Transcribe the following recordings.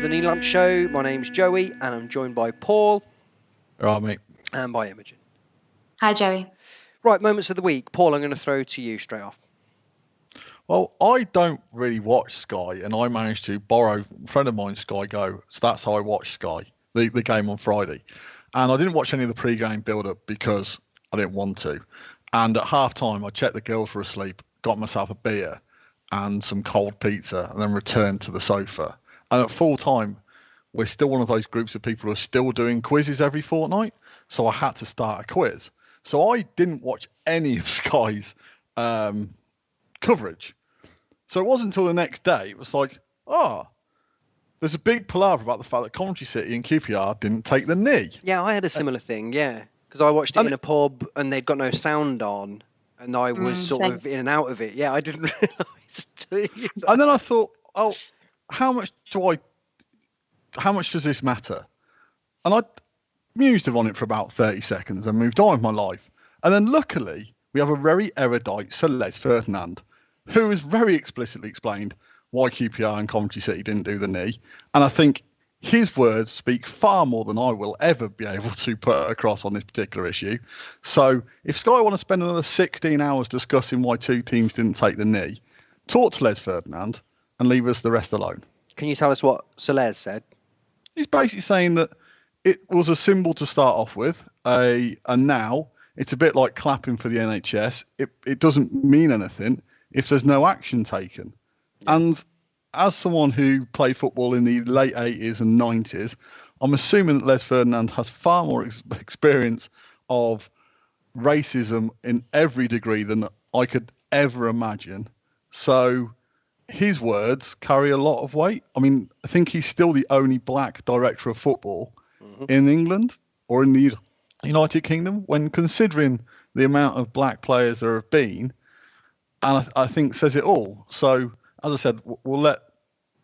the Knee Lamp Show. My name's Joey, and I'm joined by Paul. Right, mate. And by Imogen. Hi, Joey. Right, moments of the week. Paul, I'm going to throw to you straight off. Well, I don't really watch Sky, and I managed to borrow a friend of mine's Sky Go, so that's how I watched Sky, the game on Friday. And I didn't watch any of the pre-game build-up because I didn't want to. And at half-time, I checked the girls were asleep, got myself a beer and some cold pizza, and then returned to the sofa. And at full-time, we're still one of those groups of people who are still doing quizzes every fortnight, so I had to start a quiz. So I didn't watch any of Sky's coverage. So it wasn't until the next day, it was like, there's a big palaver about the fact that Coventry City and QPR didn't take the knee. Yeah, I had a similar thing, yeah. Because I watched it in a pub and they'd got no sound on, and I was sort of in and out of it. Yeah, I didn't realise. And then I thought, how much does this matter? And I mused on it for about 30 seconds and moved on with my life. And then luckily, we have a very erudite Sir Les Ferdinand, who has very explicitly explained why QPR and Coventry City didn't do the knee. And I think his words speak far more than I will ever be able to put across on this particular issue. So if Sky want to spend another 16 hours discussing why two teams didn't take the knee, talk to Les Ferdinand and leave us the rest alone. Can you tell us what Sir Les said? He's basically saying that it was a symbol to start off with, and now it's a bit like clapping for the NHS. It doesn't mean anything if there's no action taken. Yeah. And as someone who played football in the late 80s and 90s, I'm assuming that Les Ferdinand has far more experience of racism in every degree than I could ever imagine. So his words carry a lot of weight. I mean, I think he's still the only black director of football in England or in the United Kingdom, when considering the amount of black players there have been, and I think says it all. So, as I said, we'll let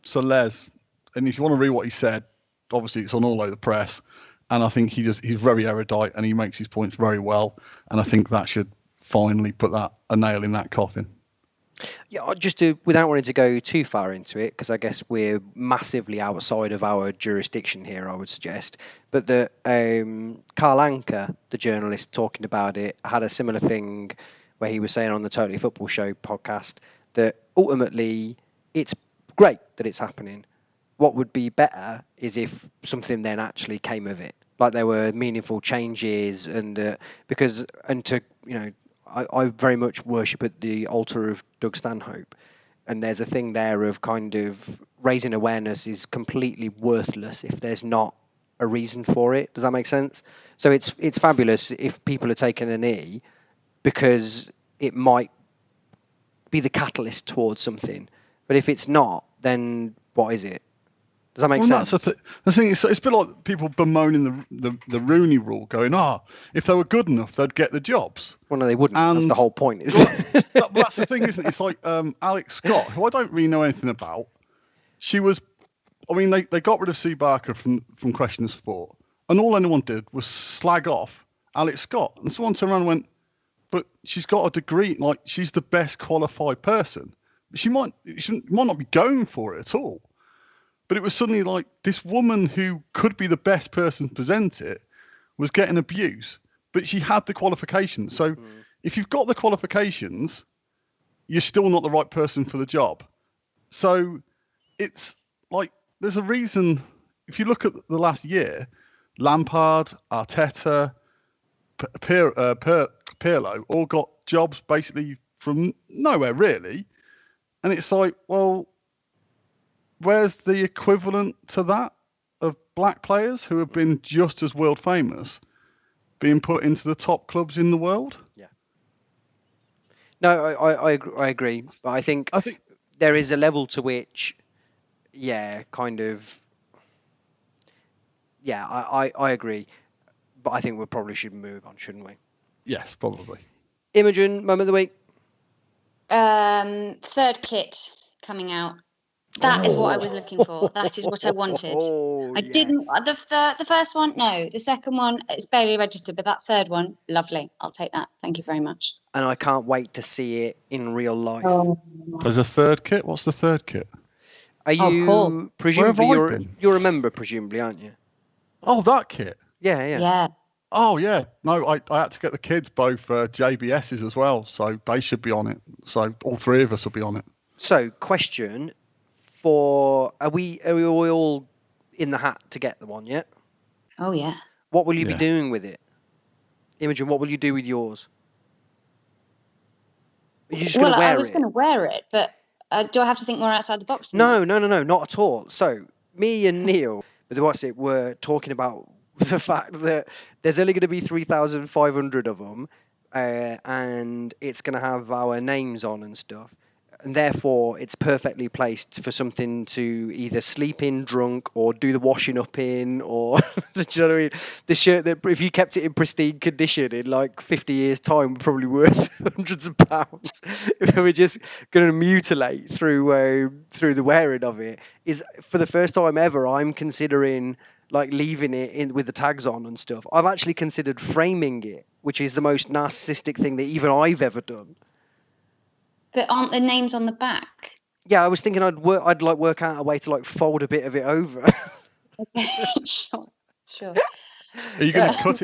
Sir Les, and if you want to read what he said, obviously it's on all over the press, and I think he's very erudite and he makes his points very well, and I think that should finally put a nail in that coffin. Yeah, without wanting to go too far into it, because I guess we're massively outside of our jurisdiction here, I would suggest, but that Carl Anker, the journalist talking about it, had a similar thing where he was saying on the Totally Football Show podcast that ultimately it's great that it's happening. What would be better is if something then actually came of it, like there were meaningful changes, I very much worship at the altar of Doug Stanhope, and there's a thing there of kind of raising awareness is completely worthless if there's not a reason for it. Does that make sense? So it's fabulous if people are taking a knee because it might be the catalyst towards something, but if it's not, then what is it? Does that make sense? That's the thing. It's a bit like people bemoaning the Rooney Rule, going, if they were good enough, they'd get the jobs. Well, no, they wouldn't. And that's the whole point, isn't it? That's the thing, isn't it? It's like Alex Scott, who I don't really know anything about. She was, they got rid of Sue Barker from Question Sport, and all anyone did was slag off Alex Scott. And someone turned around and went, but she's got a degree, like she's the best qualified person. She might not be going for it at all. But it was suddenly like this woman who could be the best person to present it was getting abuse, but she had the qualifications. So if you've got the qualifications, you're still not the right person for the job. So it's like there's a reason. If you look at the last year, Lampard, Arteta, Pirlo all got jobs basically from nowhere really. And it's like, well, where's the equivalent to that of black players who have been just as world famous being put into the top clubs in the world? Yeah. No, I agree. But I think there is a level to which, I agree. But I think we probably should move on, shouldn't we? Yes, probably. Imogen, moment of the week. Third kit coming out. That is what I was looking for. That is what I wanted. Didn't the first one? No, the second one it's barely registered, but that third one, lovely. I'll take that. Thank you very much. And I can't wait to see it in real life. There's a third kit. What's the third kit? Are Oh, cool. you Where have presumably I been? you're a member, presumably, aren't you? Oh, that kit. Yeah, yeah. Yeah. Oh yeah, no, I had to get the kids both JBSs as well, so they should be on it. So all three of us will be on it. So, question for are we all in the hat to get the one yet? Oh, yeah. What will you be Yeah. doing with it? Imogen, what will you do with yours? Are you just going Well, to I wear was it? going to wear it, but do I have to think more outside the box than No, that? no, no, no, not at all. So, me and Neil, but what's it, were talking about the fact that there's only going to be 3,500 of them, and it's going to have our names on and stuff. And therefore, it's perfectly placed for something to either sleep in drunk or do the washing up in, or do you know what I mean? The shirt that, if you kept it in pristine condition in like 50 years' time, would probably worth hundreds of pounds. If we were just going to mutilate through the wearing of it, is for the first time ever, I'm considering like leaving it in with the tags on and stuff. I've actually considered framing it, which is the most narcissistic thing that even I've ever done. But aren't the names on the back? Yeah, I was thinking I'd like work out a way to like fold a bit of it over. Okay, sure, sure. Are you going to Yeah. cut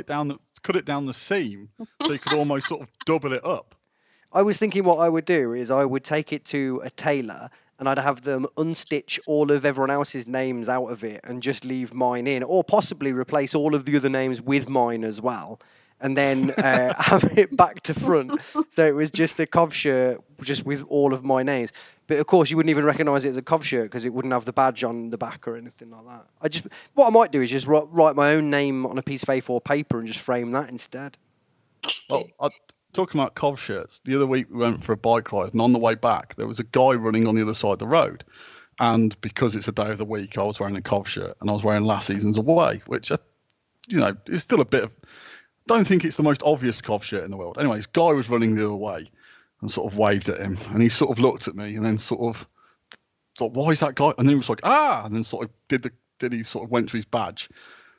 it down the seam so you could almost sort of double it up? I was thinking what I would do is I would take it to a tailor and I'd have them unstitch all of everyone else's names out of it and just leave mine in, or possibly replace all of the other names with mine as well, and then have it back to front. So it was just a Cov shirt just with all of my names. But of course, you wouldn't even recognise it as a Cov shirt because it wouldn't have the badge on the back or anything like that. What I might do is just write my own name on a piece of A4 paper and just frame that instead. Well, talking about Cov shirts, the other week we went for a bike ride, and on the way back there was a guy running on the other side of the road. And because it's a day of the week, I was wearing a Cov shirt, and I was wearing last season's away, which, is still a bit of. Don't think it's the most obvious Cov shirt in the world. Anyway, this guy was running the other way, and sort of waved at him, and he sort of looked at me, and then sort of thought, "Why is that guy?" And then he was like, "Ah!" And then sort of he sort of went to his badge,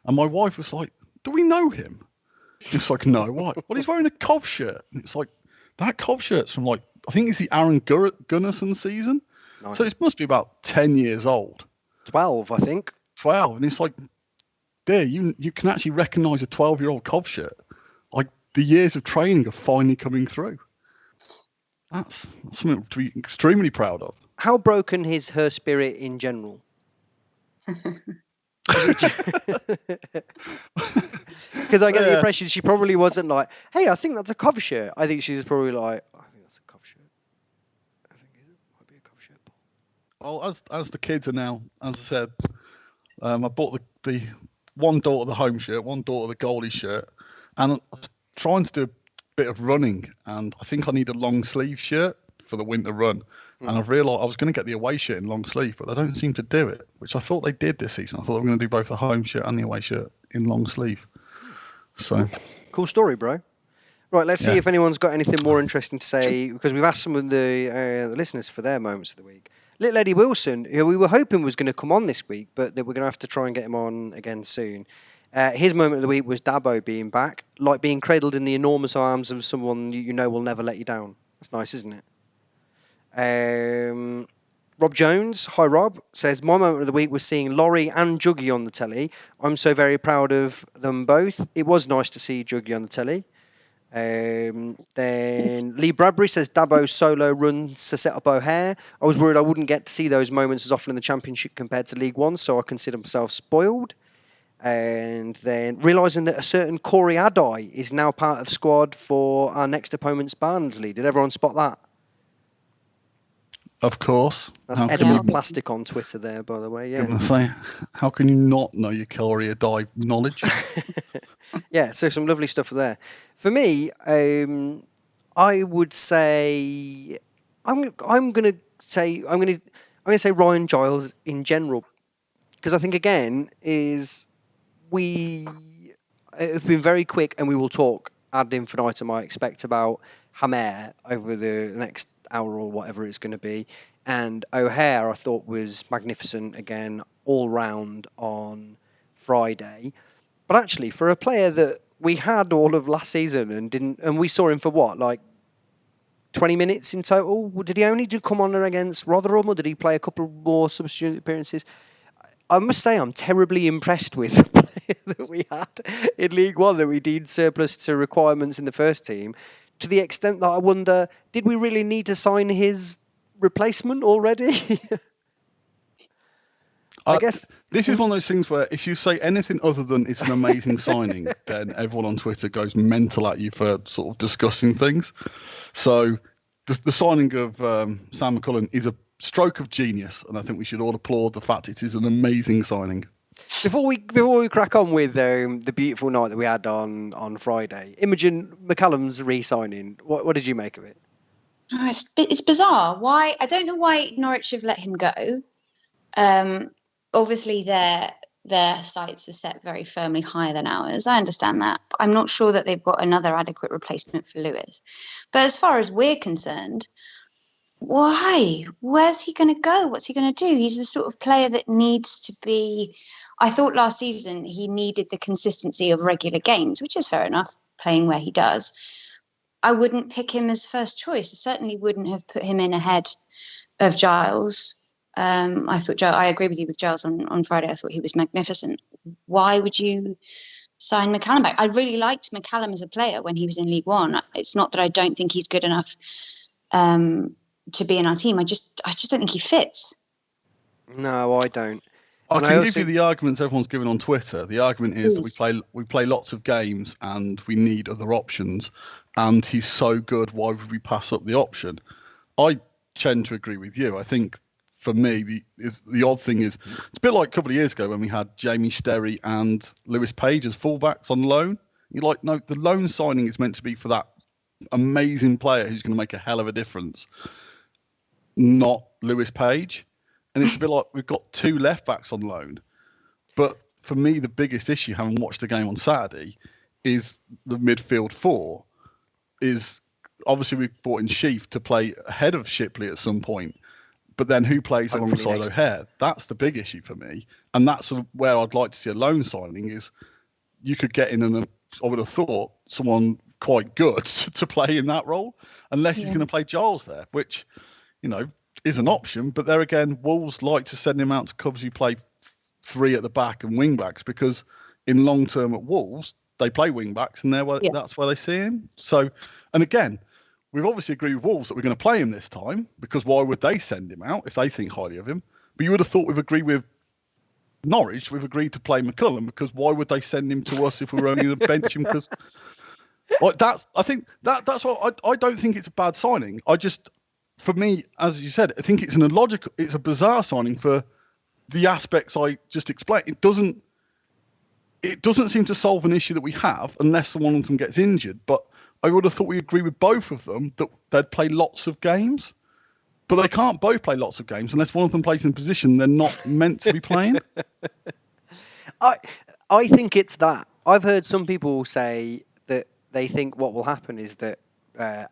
and my wife was like, "Do we know him?" It's like, no, why? Well, he's wearing a Cov shirt. And it's like, that Cov shirt's from like, I think it's the Aaron Gunnarsson season. Nice. So it must be about 10 years old. 12, I think. 12. And it's like, dear, you can actually recognise a 12-year-old Cov shirt. Like, the years of training are finally coming through. That's something to be extremely proud of. How broken is her spirit in general? Because I get the impression she probably wasn't like, hey, I think that's a Cov shirt. I think she was probably like, I think that's a Cov shirt. I think it might be a Cov shirt. Well, as the kids are now, as I said, I bought the one daughter the home shirt, one daughter the goalie shirt, and I was trying to do a bit of running, and I think I need a long sleeve shirt for the winter run. And I've realised I was going to get the away shirt in long sleeve, but they don't seem to do it, which I thought they did this season. I thought they were going to do both the home shirt and the away shirt in long sleeve. So Cool story, bro. Right, let's see Yeah. if anyone's got anything more interesting to say, because we've asked some of the listeners for their moments of the week. Little Eddie Wilson, who we were hoping was going to come on this week, but that we're going to have to try and get him on again soon. His moment of the week was Dabo being back, like being cradled in the enormous arms of someone you know will never let you down. That's nice, isn't it? Rob Jones, hi Rob, says, my moment of the week was seeing Laurie and Juggy on the telly. I'm so very proud of them both. It was nice to see Juggy on the telly. Then Lee Bradbury says, Dabo's solo run to set up O'Hare. I was worried I wouldn't get to see those moments as often in the Championship compared to League One, so I consider myself spoiled. And then realising that a certain Corey Adai is now part of squad for our next opponent's Barnsley. Did everyone spot that? of course, That's how edible Yeah. plastic on Twitter there, by the way. Yeah. can I say, how can you not know your Corey Adai knowledge? Yeah, so some lovely stuff there. For me, I would say I'm gonna say Ryan Giles in general, because I think again is we have been very quick, and we will talk ad infinitum, I expect, about Hamer over the next hour or whatever it's going to be. And O'Hare, I thought, was magnificent again, all round on Friday. But actually, for a player that we had all of last season and didn't, and we saw him for what, like 20 minutes in total. Did he only come on against Rotherham, or did he play a couple more substitute appearances? I must say, I'm terribly impressed with the player that we had in League One that we deemed surplus to requirements in the first team, to the extent that I wonder, did we really need to sign his replacement already? I guess this is one of those things where if you say anything other than it's an amazing signing, then everyone on Twitter goes mental at you for sort of discussing things. So the signing of Sam McCullum is a stroke of genius, and I think we should all applaud the fact it is an amazing signing. Before we crack on with the beautiful night that we had on Friday, Imogen McCallum's re-signing, what did you make of it? Oh, it's bizarre. Why? I don't know why Norwich have let him go. Obviously, their sights are set very firmly higher than ours. I understand that. I'm not sure that they've got another adequate replacement for Lewis. But as far as we're concerned, why? Where's he going to go? What's he going to do? He's the sort of player that needs to be. I thought last season he needed the consistency of regular games, which is fair enough, playing where he does. I wouldn't pick him as first choice. I certainly wouldn't have put him in ahead of Giles. I agree with you with Giles on Friday. I thought he was magnificent. Why would you sign McCallum back? I really liked McCallum as a player when he was in League One. It's not that I don't think he's good enough to be in our team. I just don't think he fits. No, I don't. I can give you the arguments everyone's giving on Twitter. The argument is that we play lots of games and we need other options, and he's so good, why would we pass up the option? I tend to agree with you. I think for me, the odd thing is, it's a bit like a couple of years ago when we had Jamie Sterry and Lewis Page as fullbacks on loan. You're like, no, the loan signing is meant to be for that amazing player who's going to make a hell of a difference, not Lewis Page. And it's a bit like we've got two left backs on loan. But for me, the biggest issue, having watched the game on Saturday, is the midfield four. Is obviously we've brought in Sheaf to play ahead of Shipley at some point. But then who plays alongside O'Hare? That's the big issue for me. And that's where I'd like to see a loan signing is you could get in, I would have thought, someone quite good to play in that role, unless he's going to play Giles there, which, is an option. But there again, Wolves like to send him out to covers who play three at the back and wing backs, because in long term at Wolves, they play wing backs and that's where they see him. So, and again, we've obviously agreed with Wolves that we're going to play him this time, because why would they send him out if they think highly of him? But you would have thought we've agreed with Norwich, we've agreed to play McCullum, because why would they send him to us if we were only going to bench him? Because I think that's what I don't think it's a bad signing. For me, as you said, I think it's it's a bizarre signing for the aspects I just explained. It doesn't seem to solve an issue that we have unless one of them gets injured. But I would have thought we agree with both of them that they'd play lots of games. But they can't both play lots of games unless one of them plays in a position they're not meant to be playing. I think it's that. I've heard some people say that they think what will happen is that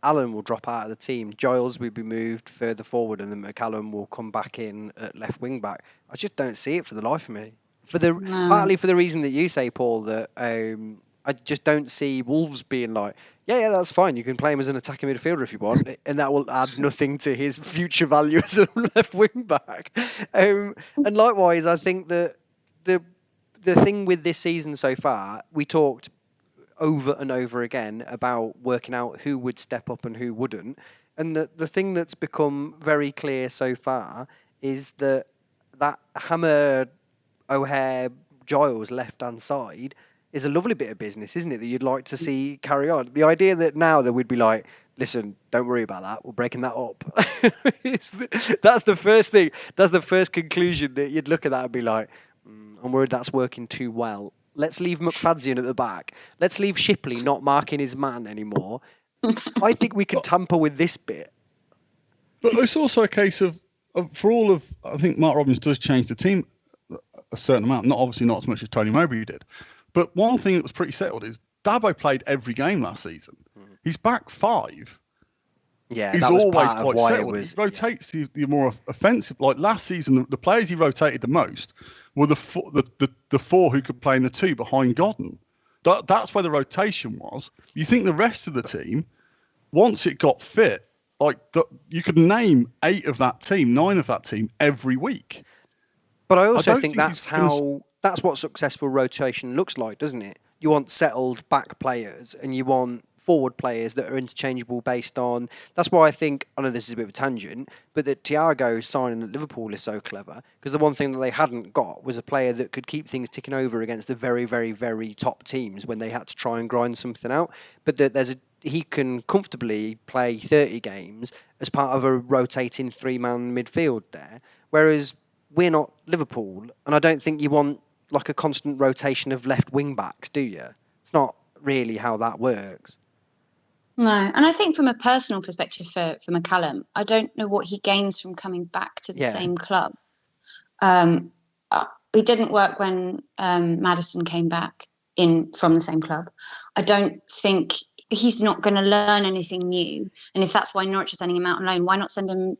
Allen will drop out of the team, Giles will be moved further forward, and then McCallum will come back in at left wing back. I just don't see it for the life of me. Partly for the reason that you say, Paul, that I just don't see Wolves being like, yeah, that's fine. You can play him as an attacking midfielder if you want, and that will add nothing to his future value as a left wing back. And likewise, I think that the thing with this season so far, we talked over and over again about working out who would step up and who wouldn't. And the thing that's become very clear so far is that Hammer, O'Hare, Giles left-hand side is a lovely bit of business, isn't it, that you'd like to see carry on? The idea that now that we'd be like, listen, don't worry about that, we're breaking that up. That's the first thing. That's the first conclusion that you'd look at that and be like, I'm worried that's working too well. Let's leave McFadzean at the back. Let's leave Shipley not marking his man anymore. I think we could tamper with this bit. But it's also a case of for all of, I think Mark Robins does change the team a certain amount, obviously not as much as Tony Mowbray did. But one thing that was pretty settled is Dabo played every game last season. He's back 5. Yeah, he's that was always part of quite why settled. it was. He rotates the more offensive. Like last season, the players he rotated the most were the four who could play in the 2 behind Godden. That's where the rotation was. You think the rest of the team, once it got fit, like you could name 8 of that team, 9 of that team every week. But I I also don't think think he's that's what successful rotation looks like, doesn't it? You want settled back players and you want forward players that are interchangeable based on. That's why I think, I know this is a bit of a tangent, but that Thiago signing at Liverpool is so clever because the one thing that they hadn't got was a player that could keep things ticking over against the very, very, very top teams when they had to try and grind something out. But that he can comfortably play 30 games as part of a rotating 3-man midfield there, whereas we're not Liverpool, and I don't think you want like a constant rotation of left wing backs, do you? It's not really how that works. No, and I think from a personal perspective for McCallum, I don't know what he gains from coming back to the same club. It didn't work when Maddison came back in from the same club. I don't think he's not going to learn anything new. And if that's why Norwich are sending him out on loan, why not send him?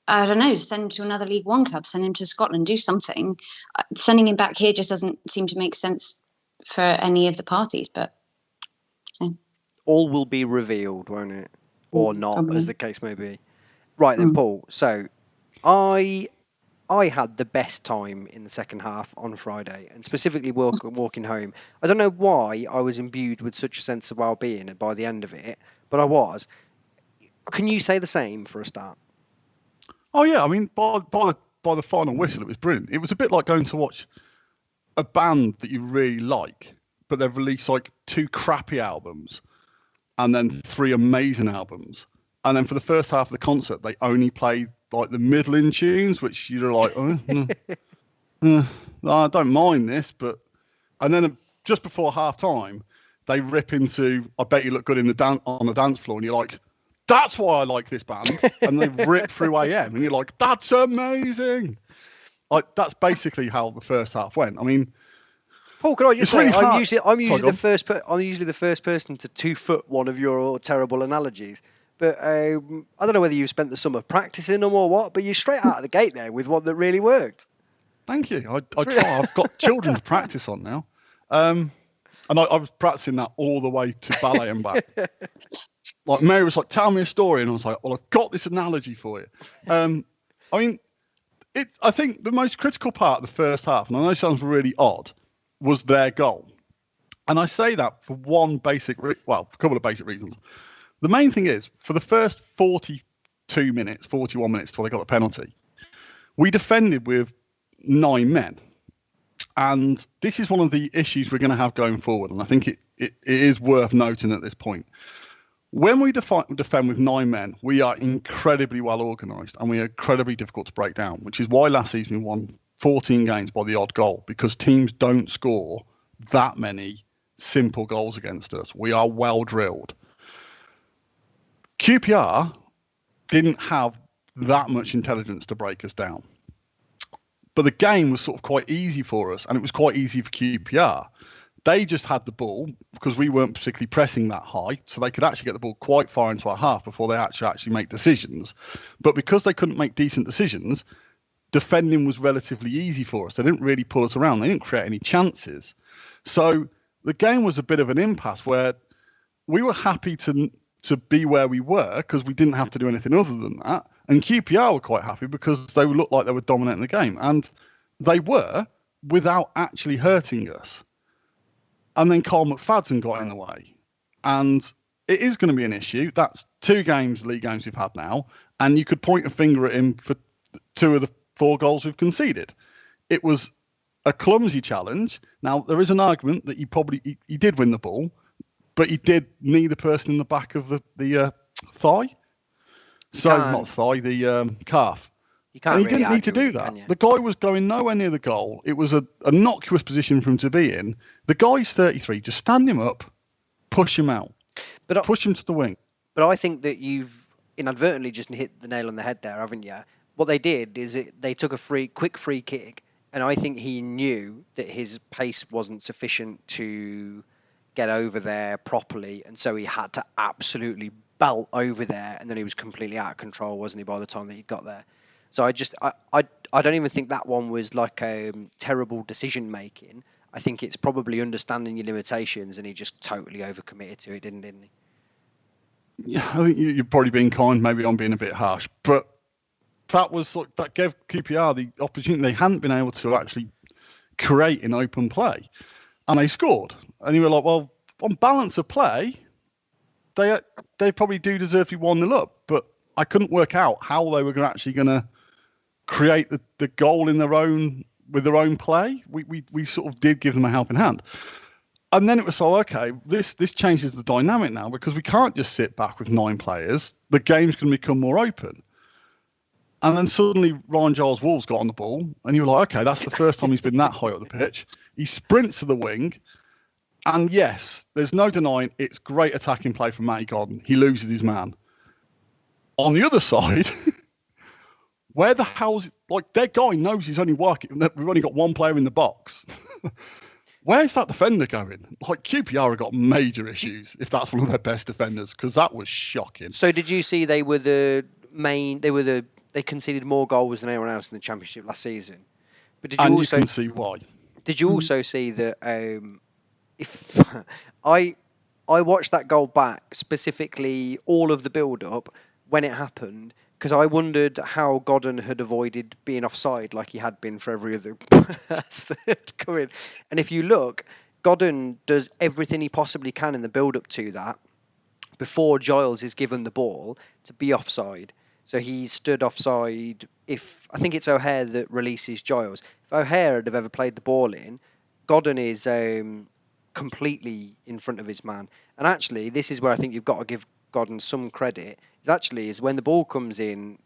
I don't know, send him to another League One club, send him to Scotland, do something. Sending him back here just doesn't seem to make sense for any of the parties. But all will be revealed, won't it? Or not, probably. as the case may be. Right then, Paul. So I had the best time in the second half on Friday, and specifically walking home. I don't know why I was imbued with such a sense of well-being by the end of it, but I was. Can you say the same for a start? Oh yeah, I mean, by the final whistle, it was brilliant. It was a bit like going to watch a band that you really like, but they've released like 2 crappy albums and then 3 amazing albums. And then for the first half of the concert, they only played like the middling tunes, which you're like, I don't mind this, but. And then just before half time, they rip into "I Bet You Look Good in the on the dance floor," and you're like, "That's why I like this band." And they rip through AM, and you're like, "That's amazing!" Like that's basically how the first half went. I mean, Paul, can I just it's say really I'm hard. usually Sorry, go on. I'm usually the first person to 2-foot one of your terrible analogies. But I don't know whether you spent the summer practicing them or what, but you're straight out of the gate there with one that really worked. Thank you. I try. I've got children to practice on now. And I was practicing that all the way to ballet and back. Like Mary was like, "Tell me a story," and I was like, "Well, I've got this analogy for you." I mean, I think the most critical part of the first half, and I know it sounds really odd, was their goal. And I say that for one basic, a couple of basic reasons. The main thing is, for the first 42 minutes, 41 minutes till they got the penalty, we defended with 9 men. And this is one of the issues we're going to have going forward. And I think it is worth noting at this point. When we defend with 9 men, we are incredibly well organised and we are incredibly difficult to break down, which is why last season we won 14 games by the odd goal, because teams don't score that many simple goals against us. We are well drilled. QPR didn't have that much intelligence to break us down. But the game was sort of quite easy for us, and it was quite easy for QPR. They just had the ball because we weren't particularly pressing that high, so they could actually get the ball quite far into our half before they actually make decisions. But because they couldn't make decent decisions, defending was relatively easy for us. They didn't really pull us around. They didn't create any chances. So the game was a bit of an impasse where we were happy to be where we were because we didn't have to do anything other than that. And QPR were quite happy because they looked like they were dominating the game. And they were, without actually hurting us. And then Carl McFadden got in the way. And it is going to be an issue. That's 2 league games we've had now. And you could point a finger at him for 2 of the 4 goals we've conceded. It was a clumsy challenge. Now, there is an argument that he did win the ball, but he did knee the person in the back of the thigh. Not thigh, the calf. You can't. And he really didn't need to do that. The guy was going nowhere near the goal. It was a innocuous position for him to be in. The guy's 33. Just stand him up, push him out, push him to the wing. But I think that you've inadvertently just hit the nail on the head there, haven't you? What they did is they took a quick free kick, and I think he knew that his pace wasn't sufficient to get over there properly, and so he had to absolutely belt over there, and then he was completely out of control, wasn't he, by the time that he got there? So I don't even think that one was like terrible decision making. I think it's probably understanding your limitations, and he just totally overcommitted to it, didn't he? Yeah, I think you're probably being kind. Maybe I'm being a bit harsh, but that gave QPR the opportunity they hadn't been able to actually create in open play, and they scored. And you were like, well, on balance of play, they probably do deserve to be 1-0 up, but I couldn't work out how they were actually going to create the goal in with their own play. We sort of did give them a helping hand. And then it was so, okay, this changes the dynamic now, because we can't just sit back with 9 players. The game's going to become more open. And then suddenly Ryan Giles Wolves got on the ball, and you were like, okay, that's the first time he's been that high up the pitch. He sprints to the wing, and yes, there's no denying it's great attacking play from Matty Godden. He loses his man. On the other side, where the hell's their guy knows he's only working. We've only got one player in the box. Where's that defender going? QPR have got major issues if that's one of their best defenders, because that was shocking. So did you see they conceded more goals than anyone else in the Championship last season? But did you you can see why. Did you also see that if I watched that goal back, specifically all of the build-up when it happened, because I wondered how Godden had avoided being offside like he had been for every other pass that had come in. And if you look, Godden does everything he possibly can in the build-up to that before Giles is given the ball to be offside. So he stood offside. I think it's O'Hare that releases Giles. If O'Hare had have ever played the ball in, Godden is completely in front of his man. And actually, this is where I think you've got to give Godden some credit. Is when the ball comes in,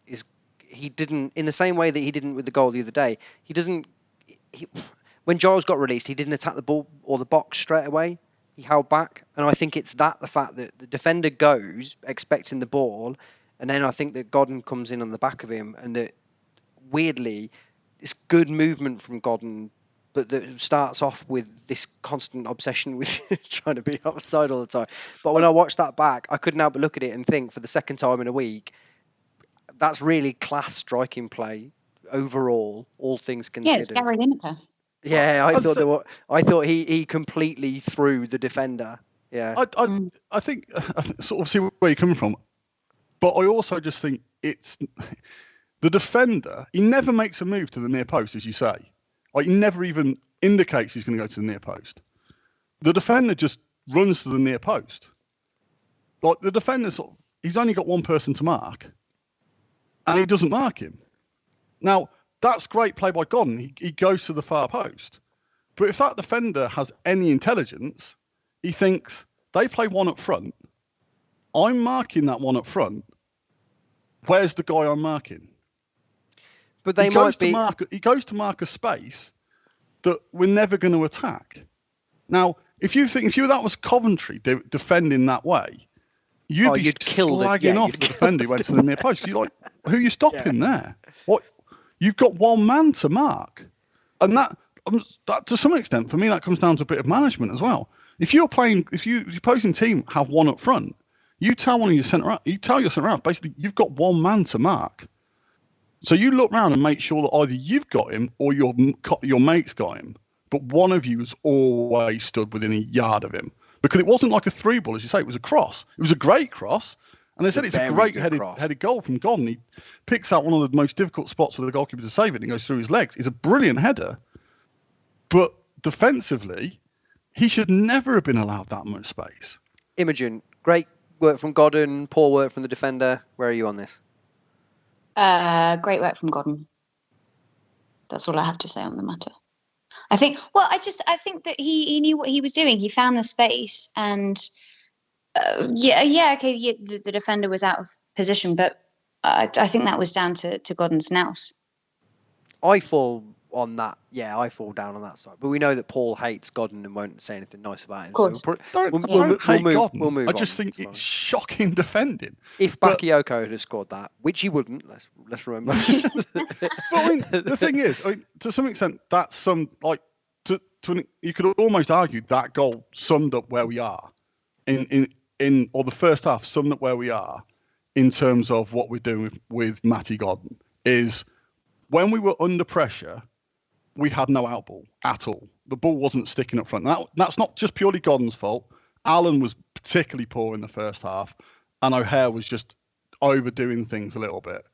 he didn't, in the same way that he didn't with the goal the other day. When Giles got released, he didn't attack the ball or the box straight away. He held back, and I think it's the fact that the defender goes expecting the ball, and then I think that Godden comes in on the back of him, and that weirdly, it's good movement from Godden, but that starts off with this constant obsession with trying to be offside all the time. But when I watched that back, I couldn't help but look at it and think, for the second time in a week, that's really class striking play overall, all things considered. Yeah, it's Gary Lineker. Yeah, I thought he completely threw the defender. Yeah, I think sort of see where you're coming from, but I also just think it's the defender. He never makes a move to the near post, as you say. He never even indicates he's going to go to the near post. The defender just runs to the near post. The defender he's only got one person to mark, and he doesn't mark him. Now, that's great play by Godden. He goes to the far post. But if that defender has any intelligence, he thinks, they play one up front. I'm marking that one up front. Where's the guy I'm marking? But he goes to mark a space that we're never going to attack. Now, if you that was Coventry defending that way, you'd kill off the defender who went to the near post. You're like, who are you stopping there? What? You've got one man to mark, and that to some extent for me that comes down to a bit of management as well. If your opposing team have one up front, you tell your centre half basically you've got one man to mark. So you look round and make sure that either you've got him or your mate's got him, but one of you has always stood within a yard of him, because it wasn't like a through ball, as you say. It was a cross. It was a great cross. And they said it's a great headed goal from Godden. He picks out one of the most difficult spots for the goalkeeper to save it and goes through his legs. It's a brilliant header. But defensively, he should never have been allowed that much space. Imogen, great work from Godden, poor work from the defender. Where are you on this? Great work from Godden. That's all I have to say on the matter. I think that he knew what he was doing. He found the space, and the defender was out of position, but I think that was down to Godden's nous. I fall on that. Yeah, I fall down on that side. But we know that Paul hates Godden and won't say anything nice about him. Of course. So don't hate Godden. We'll move I just think it's shocking defending. If Bakayoko had scored that, which he wouldn't, let's remember. The thing is, to some extent, that's you could almost argue that goal summed up where we are or the first half summed up where we are in terms of what we're doing with Matty Godden. Is when we were under pressure, we had no outball at all. The ball wasn't sticking up front. That's not just purely Godden's fault. Allen was particularly poor in the first half, and O'Hare was just overdoing things a little bit,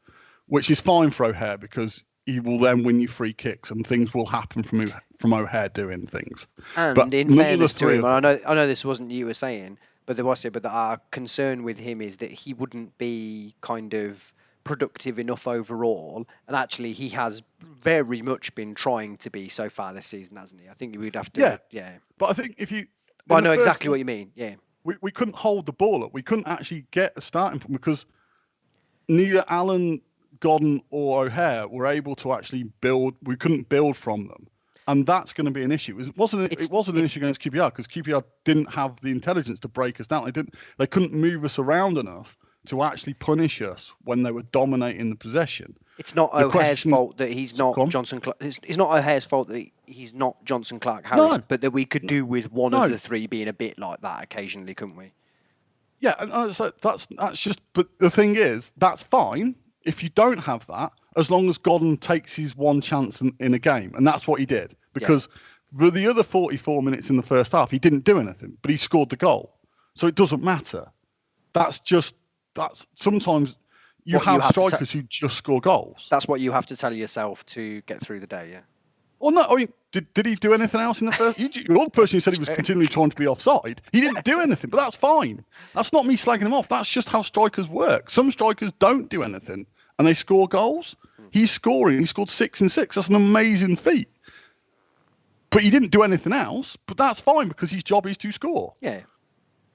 which is fine for O'Hare because he will then win you free kicks and things will happen from O'Hare doing things. And But in none of the fairness to three him, of and them- I know this wasn't you were saying, but there was it. But our concern with him is that he wouldn't be kind of productive enough overall, and actually he has very much been trying to be so far this season, hasn't he? I think we'd have to, yeah. But I think if you, Well, I in the know first exactly half, what you mean. Yeah, we couldn't hold the ball up. We couldn't actually get a starting point because neither Allen, Godden, or O'Hare were able to actually build. We couldn't build from them, and that's going to be an issue. It wasn't an issue against QPR because QPR didn't have the intelligence to break us down. They couldn't move us around enough to actually punish us when they were dominating the possession. it's not The O'Hare's question- fault that he's not Go on. Johnson. It's not O'Hare's fault that he's not Johnson Clark Harris, No. but that we could do with one No. of the three being a bit like that occasionally, couldn't we? Yeah, and so that's just. But the thing is, that's fine if you don't have that, as long as Godden takes his one chance in a game, and that's what he did. Because for the other 44 minutes in the first half, he didn't do anything, but he scored the goal, so it doesn't matter. That's sometimes you have strikers who just score goals. That's what you have to tell yourself to get through the day. Yeah. Well, no, I mean, did he do anything else in the first? You're the person who said he was continually trying to be offside. He didn't do anything, but that's fine. That's not me slagging him off. That's just how strikers work. Some strikers don't do anything, and they score goals. He's scoring. He scored 6 and 6. That's an amazing feat. But he didn't do anything else, but that's fine because his job is to score. Yeah.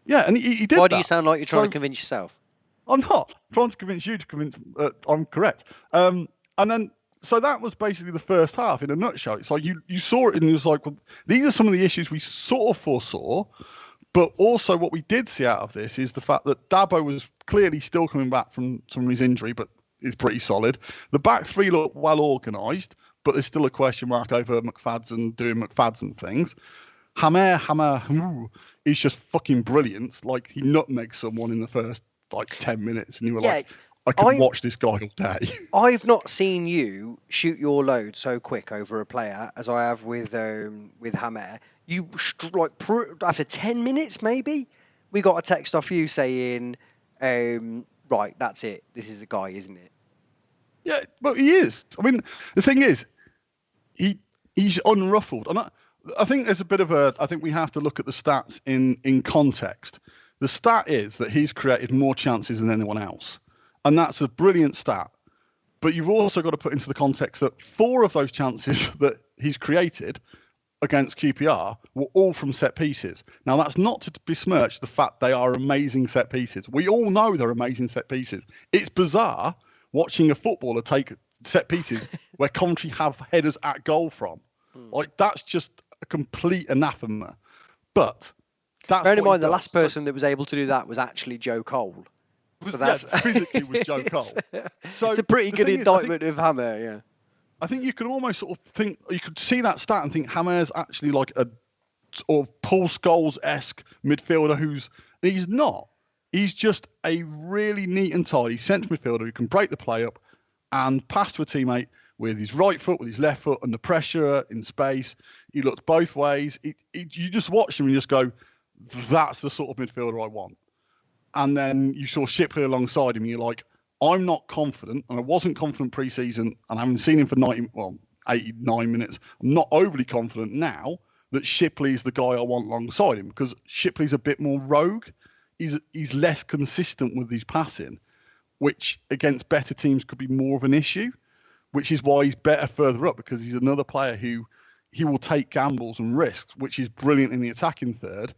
Yeah, and he did Why that. do you sound like you're trying to convince yourself? I'm not trying to convince you to convince I'm correct. And then, so that was basically the first half in a nutshell. It's like you saw it and it was like, well, these are some of the issues we sort of foresaw. But also what we did see out of this is the fact that Dabo was clearly still coming back from his injury, but is pretty solid. The back three look well organised, but there's still a question mark over McFadden doing McFadden things. Hammer is just fucking brilliant. Like, he nutmegs someone in the first 10 minutes, and you were like, I could watch this guy all day. I've not seen you shoot your load so quick over a player as I have with Hammer. You after 10 minutes maybe, we got a text off you saying, right, that's it. This is the guy, isn't it? Yeah, but he is. I mean, the thing is, he's unruffled. And I think there's a bit of I think we have to look at the stats in context. The stat is that he's created more chances than anyone else. And that's a brilliant stat. But you've also got to put into the context that 4 of those chances that he's created against QPR were all from set pieces. Now, that's not to besmirch the fact they are amazing set pieces. We all know they're amazing set pieces. It's bizarre watching a footballer take set pieces where Coventry have headers at goal from. Like, that's just a complete anathema. But that's bearing in mind the last person that was able to do that was actually Joe Cole. So that's physically was Joe Cole. So it's a pretty good indictment of Hammer, yeah. I think you could almost sort of think, you could see that stat and think Hammer's actually like a or Paul Scholes-esque midfielder he's not. He's just a really neat and tidy centre midfielder who can break the play up and pass to a teammate with his right foot, with his left foot, under pressure, in space. He looks both ways. You just watch him and you just go, that's the sort of midfielder I want. And then you saw Shipley alongside him and you're like, I'm not confident, and I wasn't confident pre-season, and I haven't seen him for 89 minutes. I'm not overly confident now that Shipley's the guy I want alongside him, because Shipley's a bit more rogue. He's less consistent with his passing, which against better teams could be more of an issue, which is why he's better further up, because he's another player who he will take gambles and risks, which is brilliant in the attacking third.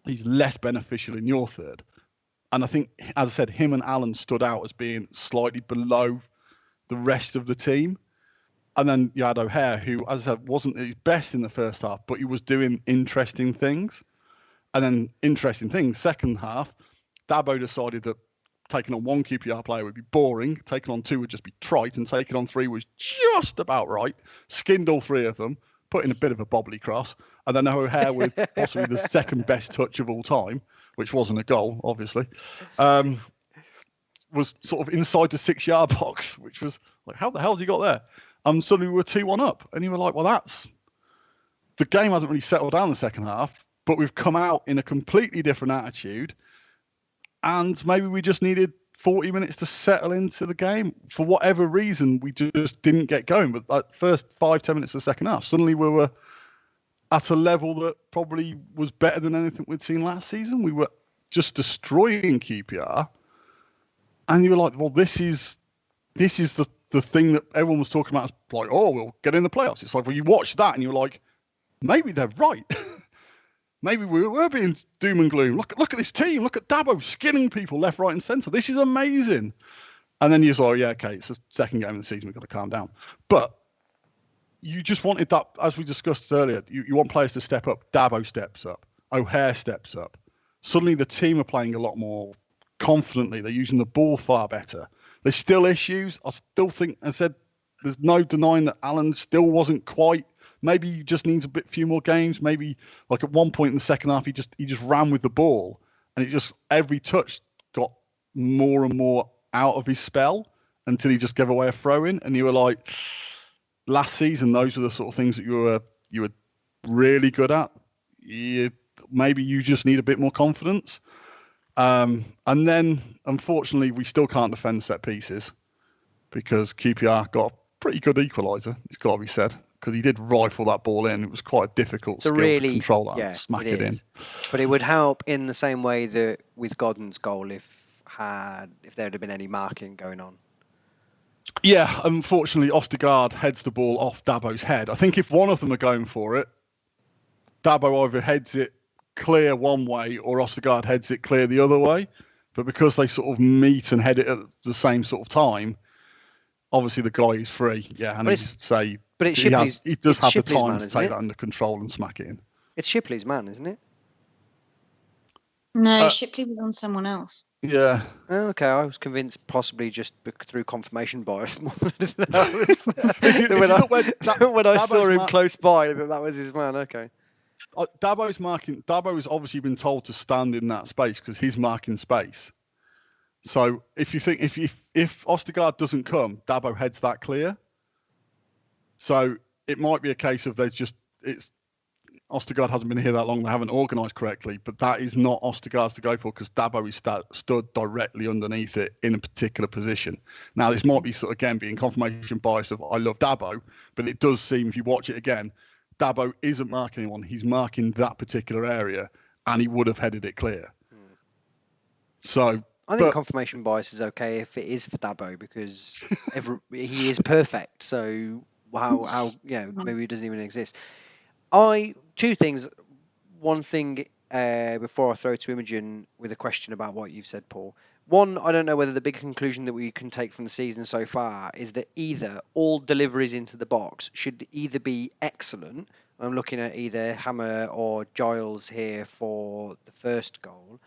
He's less beneficial in your third. And I think, as I said, him and Allen stood out as being slightly below the rest of the team. And then you had O'Hare, who, as I said, wasn't his best in the first half, but he was doing interesting things. And then interesting things, second half, Dabo decided that taking on 1 QPR player would be boring, taking on 2 would just be trite, and taking on 3 was just about right. Skinned all 3 of them, put in a bit of a bobbly cross, and then O'Hare with possibly the second best touch of all time, which wasn't a goal, obviously, was sort of inside the 6-yard box, which was like, how the hell's he got there? Suddenly we were 2-1 up, and you were like, well, the game hasn't really settled down the second half, but we've come out in a completely different attitude, and maybe we just needed 40 minutes to settle into the game. For whatever reason, we just didn't get going. But like first 5-10 minutes of the second half, suddenly we were at a level that probably was better than anything we'd seen last season. We were just destroying QPR, and you were like, well, this is the thing that everyone was talking about. It's like, oh, we'll get in the playoffs. It's like, well, you watch that and you're like, maybe they're right. Maybe we were being doom and gloom. Look at this team. Look at Dabo skinning people left, right, and centre. This is amazing. And then you're like, yeah, okay, it's the second game of the season. We've got to calm down. But you just wanted that, as we discussed earlier, you want players to step up. Dabo steps up. O'Hare steps up. Suddenly the team are playing a lot more confidently. They're using the ball far better. There's still issues. I still think, I said, there's no denying that Alan still wasn't quite. Maybe he just needs few more games. Maybe like at one point in the second half, he just ran with the ball, and it just every touch got more and more out of his spell until he just gave away a throw in. And you were like, last season, those were the sort of things that you were really good at. Maybe you just need a bit more confidence. And then, unfortunately, we still can't defend set pieces because QPR got a pretty good equaliser. It's got to be said, because he did rifle that ball in. It was quite a difficult skill to control that and smack it in. But it would help in the same way that with Godden's goal if there had been any marking going on. Yeah, unfortunately, Ostergaard heads the ball off Dabo's head. I think if one of them are going for it, Dabo either heads it clear one way or Ostergaard heads it clear the other way. But because they sort of meet and head it at the same sort of time, obviously the guy is free. Yeah, and he does have the time to take that under control and smack it in. It's Shipley's man, isn't it? No, Shipley was on someone else. Yeah. Oh, okay, I was convinced possibly just through confirmation bias more than when I saw him close by that was his man. Okay. Dabo's obviously been told to stand in that space because he's marking space. So if you think if Ostergaard doesn't come, Dabo heads that clear. So it might be a case of Ostergaard hasn't been here that long. They haven't organised correctly, but that is not Ostergaard's to go for because Dabo is stood directly underneath it in a particular position. Now this might be sort of, again, being confirmation bias of I love Dabo, but it does seem if you watch it again, Dabo isn't marking anyone. He's marking that particular area, and he would have headed it clear. So I think confirmation bias is okay if it is for Dabo because he is perfect. So how maybe he doesn't even exist. Two things. One thing before I throw to Imogen with a question about what you've said, Paul. One, I don't know whether the big conclusion that we can take from the season so far is that either all deliveries into the box should either be excellent. I'm looking at either Hammer or Giles here for the first goal,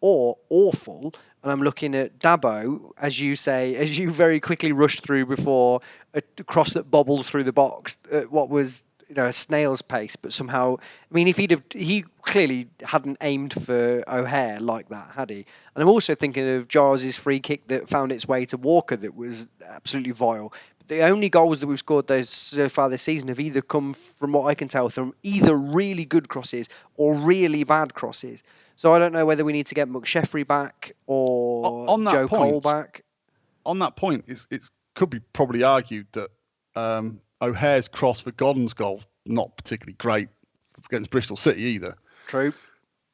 or awful. And I'm looking at Dabo, as you say, as you very quickly rushed through before, a cross that bobbled through the box. What was a snail's pace, but somehow, I mean, if he clearly hadn't aimed for O'Hare like that, had he? And I'm also thinking of Giles's free kick that found its way to Walker that was absolutely vile. But the only goals that we've scored so far this season have either come, from what I can tell, from either really good crosses or really bad crosses. So I don't know whether we need to get McSheffrey back or Joe Cole back. On that point, it could be probably argued that O'Hare's cross for Godden's goal, not particularly great against Bristol City either. True.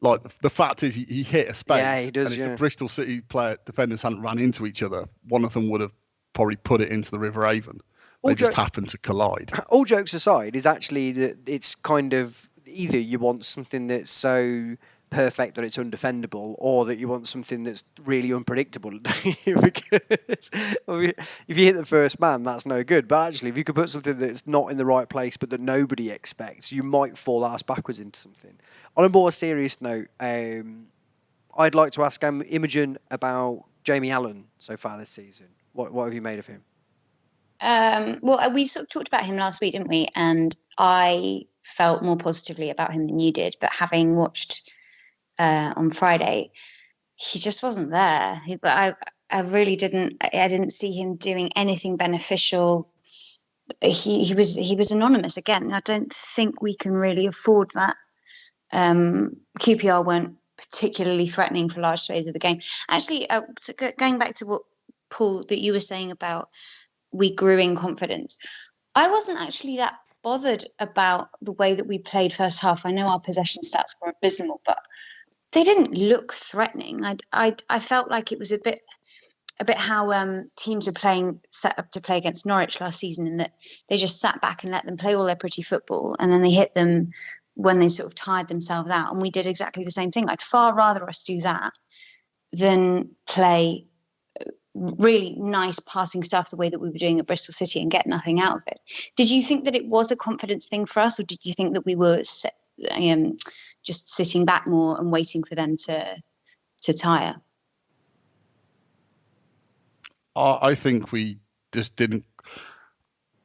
Like the fact is, he hit a space. Yeah, he does. And if the Bristol City defenders hadn't ran into each other, one of them would have probably put it into the River Avon. They just happened to collide. All jokes aside, is actually that it's kind of either you want something that's so perfect that it's undefendable, or that you want something that's really unpredictable. Because if you hit the first man, that's no good. But actually, if you could put something that's not in the right place but that nobody expects, you might fall ass backwards into something. On a more serious note, I'd like to ask Imogen about Jamie Allen so far this season. What have you made of him? Well, we sort of talked about him last week, didn't we? And I felt more positively about him than you did. But having watched on Friday, he just wasn't there. I really didn't. I didn't see him doing anything beneficial. He was anonymous again. I don't think we can really afford that. QPR weren't particularly threatening for large swathes of the game. Actually, going back to what, Paul, that you were saying about we grew in confidence, I wasn't actually that bothered about the way that we played first half. I know our possession stats were abysmal, but they didn't look threatening. I felt like it was a bit how teams are set up to play against Norwich last season, in that they just sat back and let them play all their pretty football, and then they hit them when they sort of tired themselves out. And we did exactly the same thing. I'd far rather us do that than play really nice passing stuff the way that we were doing at Bristol City and get nothing out of it. Did you think that it was a confidence thing for us, or did you think that we were just sitting back more and waiting for them to tire? I think we just didn't.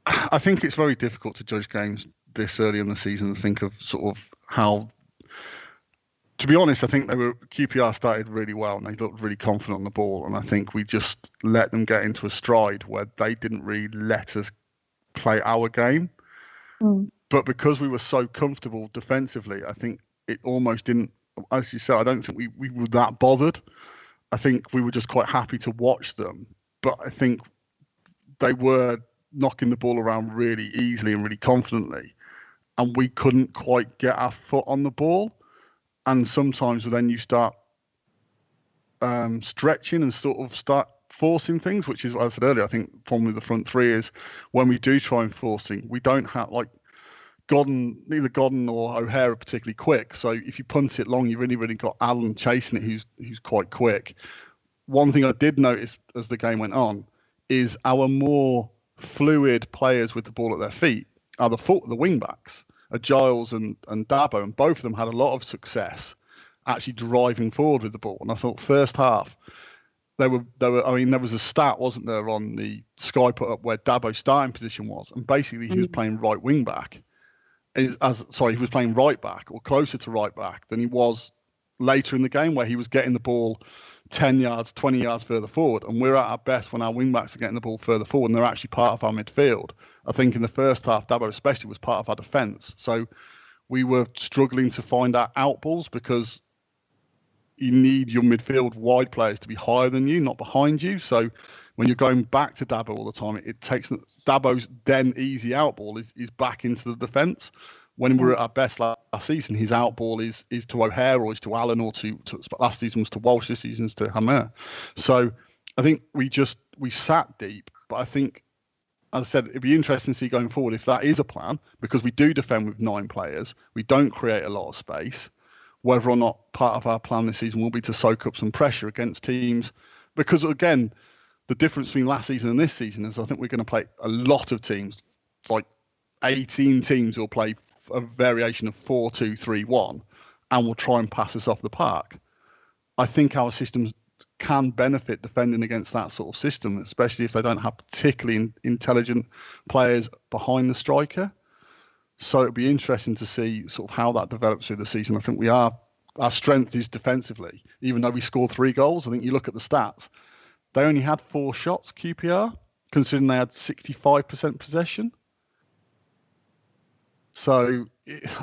I think it's very difficult to judge games this early in the season and think of sort of how. To be honest, I think QPR started really well and they looked really confident on the ball, and I think we just let them get into a stride where they didn't really let us play our game. But because we were so comfortable defensively, I think it almost didn't. As you said, I don't think we were that bothered. I think we were just quite happy to watch them. But I think they were knocking the ball around really easily and really confidently, and we couldn't quite get our foot on the ball. And sometimes then you start stretching and sort of start forcing things, which is what I said earlier. I think problem with the front three is when we do try and force things, we don't have neither Godden or O'Hare are particularly quick. So if you punt it long, you've really got Allen chasing it, who's quite quick. One thing I did notice as the game went on is our more fluid players with the ball at their feet are the wing backs, Giles and Dabo, and both of them had a lot of success actually driving forward with the ball. And I thought first half there was a stat, wasn't there, on the Sky put up where Dabo's starting position was, and basically he was playing right wing back. He was playing right back or closer to right back than he was later in the game, where he was getting the ball 10 yards, 20 yards further forward. And we're at our best when our wing-backs are getting the ball further forward and they're actually part of our midfield. I think in the first half, Dabo especially was part of our defence. So we were struggling to find our out balls because you need your midfield wide players to be higher than you, not behind you. So when you're going back to Dabo all the time, it takes Dabo's then easy out ball is back into the defence. When we were at our best last season, his out ball is to O'Hare or is to Allen or to last season was to Walsh, this season's to Hammer. So I think we sat deep, but I think, as I said, it'd be interesting to see going forward if that is a plan, because we do defend with 9 players. We don't create a lot of space. Whether or not part of our plan this season will be to soak up some pressure against teams, because again, the difference between last season and this season is I think we're going to play a lot of teams, like 18 teams will play a variation of 4-2-3-1 and will try and pass us off the park. I think our systems can benefit defending against that sort of system, especially if they don't have particularly intelligent players behind the striker. So it'd be interesting to see sort of how that develops through the season. I think our strength is defensively, even though we scored 3 goals. I think you look at the stats, they only had 4 shots, QPR, considering they had 65% possession. So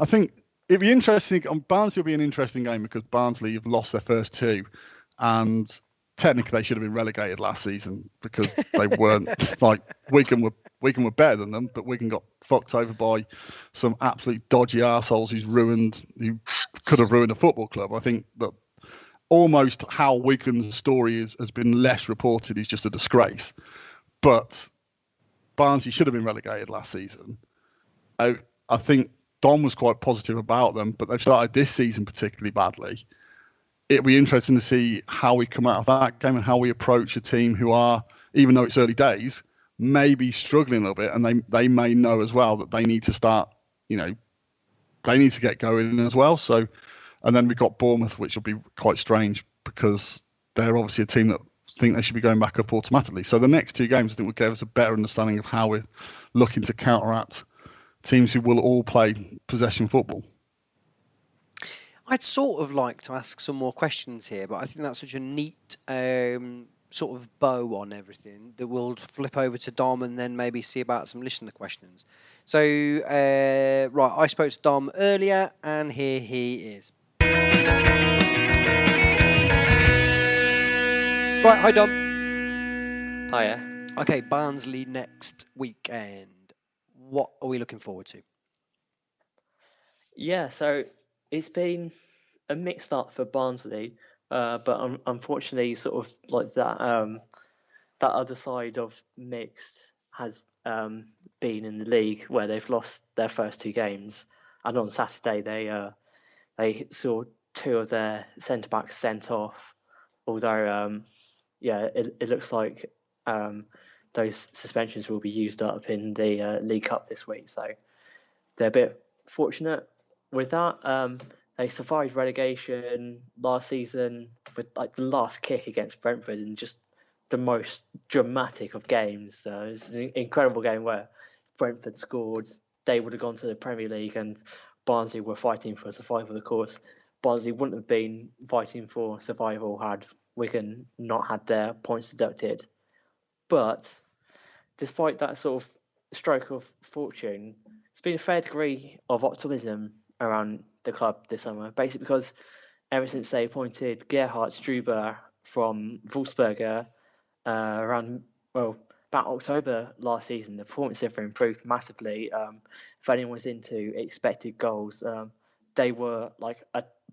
I think it'd be interesting. Barnsley will be an interesting game because Barnsley have lost their first 2, and technically they should have been relegated last season because they weren't. Like Wigan were better than them, but Wigan got fucked over by some absolute dodgy arseholes who could have ruined a football club. I think that almost how Wigan's story has been less reported is just a disgrace. But Barnsley should have been relegated last season. I think Don was quite positive about them, but they've started this season particularly badly. It'll be interesting to see how we come out of that game and how we approach a team who are, even though it's early days, maybe struggling a little bit, and they may know as well that they need to start, they need to get going as well. So, and then we've got Bournemouth, which will be quite strange because they're obviously a team that think they should be going back up automatically. So the next 2 games, I think, will give us a better understanding of how we're looking to counteract teams who will all play possession football. I'd sort of like to ask some more questions here, but I think that's such a neat sort of bow on everything that we'll flip over to Dom and then maybe see about some listener questions. So, right, I spoke to Dom earlier, and here he is. Right, hi Dom. Hiya. Okay, Barnsley next weekend. What are we looking forward to? Yeah, so it's been a mixed start for Barnsley, but unfortunately, sort of like that other side of mixed has been in the league where they've lost their first two games, and on Saturday they saw two of their centre backs sent off. Although yeah, it looks like those suspensions will be used up in the League Cup this week, so they're a bit fortunate with that. They survived relegation last season with like the last kick against Brentford in just the most dramatic of games. It's an incredible game where Brentford scored, they would have gone to the Premier League, and Barnsley were fighting for survival. Of course, Barnsley wouldn't have been fighting for survival had Wigan not had their points deducted. But despite that sort of stroke of fortune, there's been a fair degree of optimism around the club this summer, basically because ever since they appointed Gerhard Struber from Wolfsberger around, well, about October last season, the performance have improved massively. If anyone was into expected goals, they were like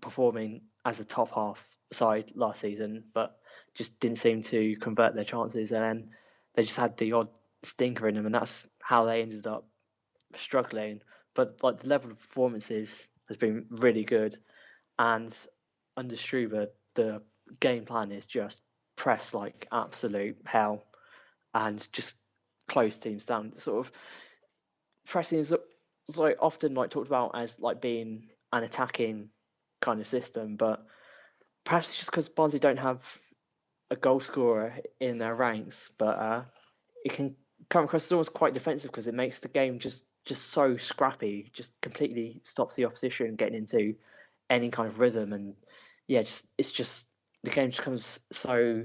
performing as a top half side last season, but just didn't seem to convert their chances, and then they just had the odd stinker in them, and that's how they ended up struggling. But like the level of performances has been really good, and under Struber, the game plan is just press like absolute hell and just close teams down. Sort of pressing is like often like talked about as like being an attacking kind of system, but perhaps just because Barnsley don't have a goal scorer in their ranks, but it can come across as almost quite defensive because it makes the game just so scrappy, just completely stops the opposition getting into any kind of rhythm, and yeah, it's just the game just becomes so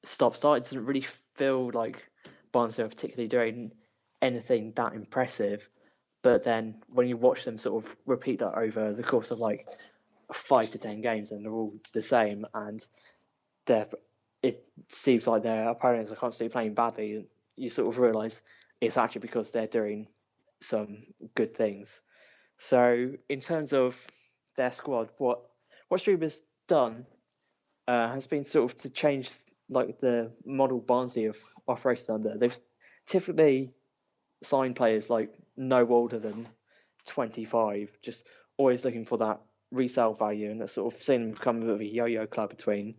stop start. It doesn't really feel like Barnsley are particularly doing anything that impressive. But then when you watch them sort of repeat that over the course of like 5 to 10 games, and they're all the same, and they're it seems like their opponents are constantly playing badly, you sort of realise it's actually because they're doing some good things. So in terms of their squad, what Struber's done has been sort of to change like the model Barnsley have operated under. They've typically signed players like no older than 25, just always looking for that resale value, and that's sort of seen them become a bit of a yo-yo club between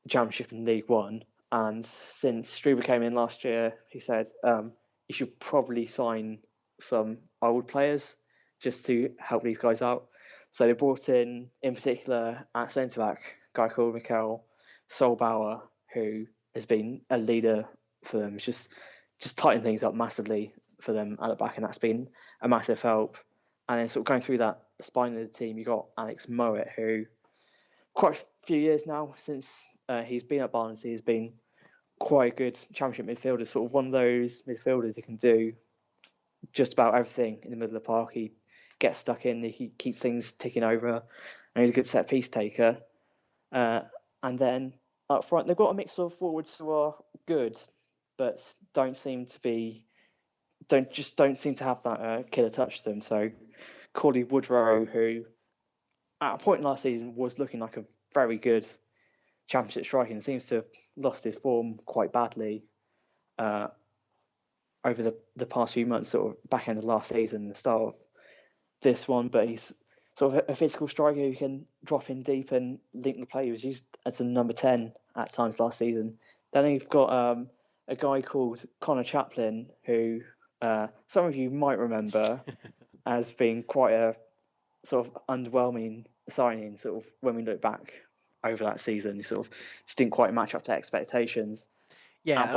Championship and League One. And since Struber came in last year, he said you should probably sign some old players just to help these guys out. So they brought in particular, at centre back, a guy called Mikel Solbauer, who has been a leader for them. It's just tightened things up massively for them at the back, and that's been a massive help. And then sort of going through that spine of the team, you got Alex Mowat, who quite a few years now since he's been at Barnsley, he's been quite a good Championship midfielder, sort of one of those midfielders who can do just about everything in the middle of the park. He gets stuck in, he keeps things ticking over, and he's a good set piece taker. And then up front, they've got a mix of forwards who are good, but don't seem to have that killer touch to them. So Cordy Woodrow, who at a point last season was looking like a very good Championship striking, seems to have lost his form quite badly over the past few months, sort of back end of last season, the start of this one. But he's sort of a physical striker who can drop in deep and link the play. He was used as a number 10 at times last season. Then you've got a guy called Connor Chaplin, who some of you might remember as being quite a sort of underwhelming signing, sort of when we look back over that season. He sort of just didn't quite match up to expectations. Yeah, and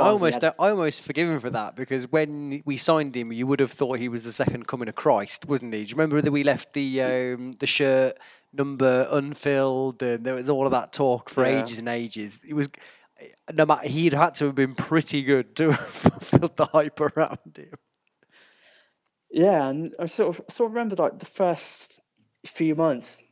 I almost forgive him for that, because when we signed him, you would have thought he was the second coming of Christ, wasn't he? Do you remember that we left the shirt number unfilled, and there was all of that talk for ages and ages. It was no matter, he'd had to have been pretty good to have fulfilled the hype around him. Yeah, and I sort of remember like the first few months,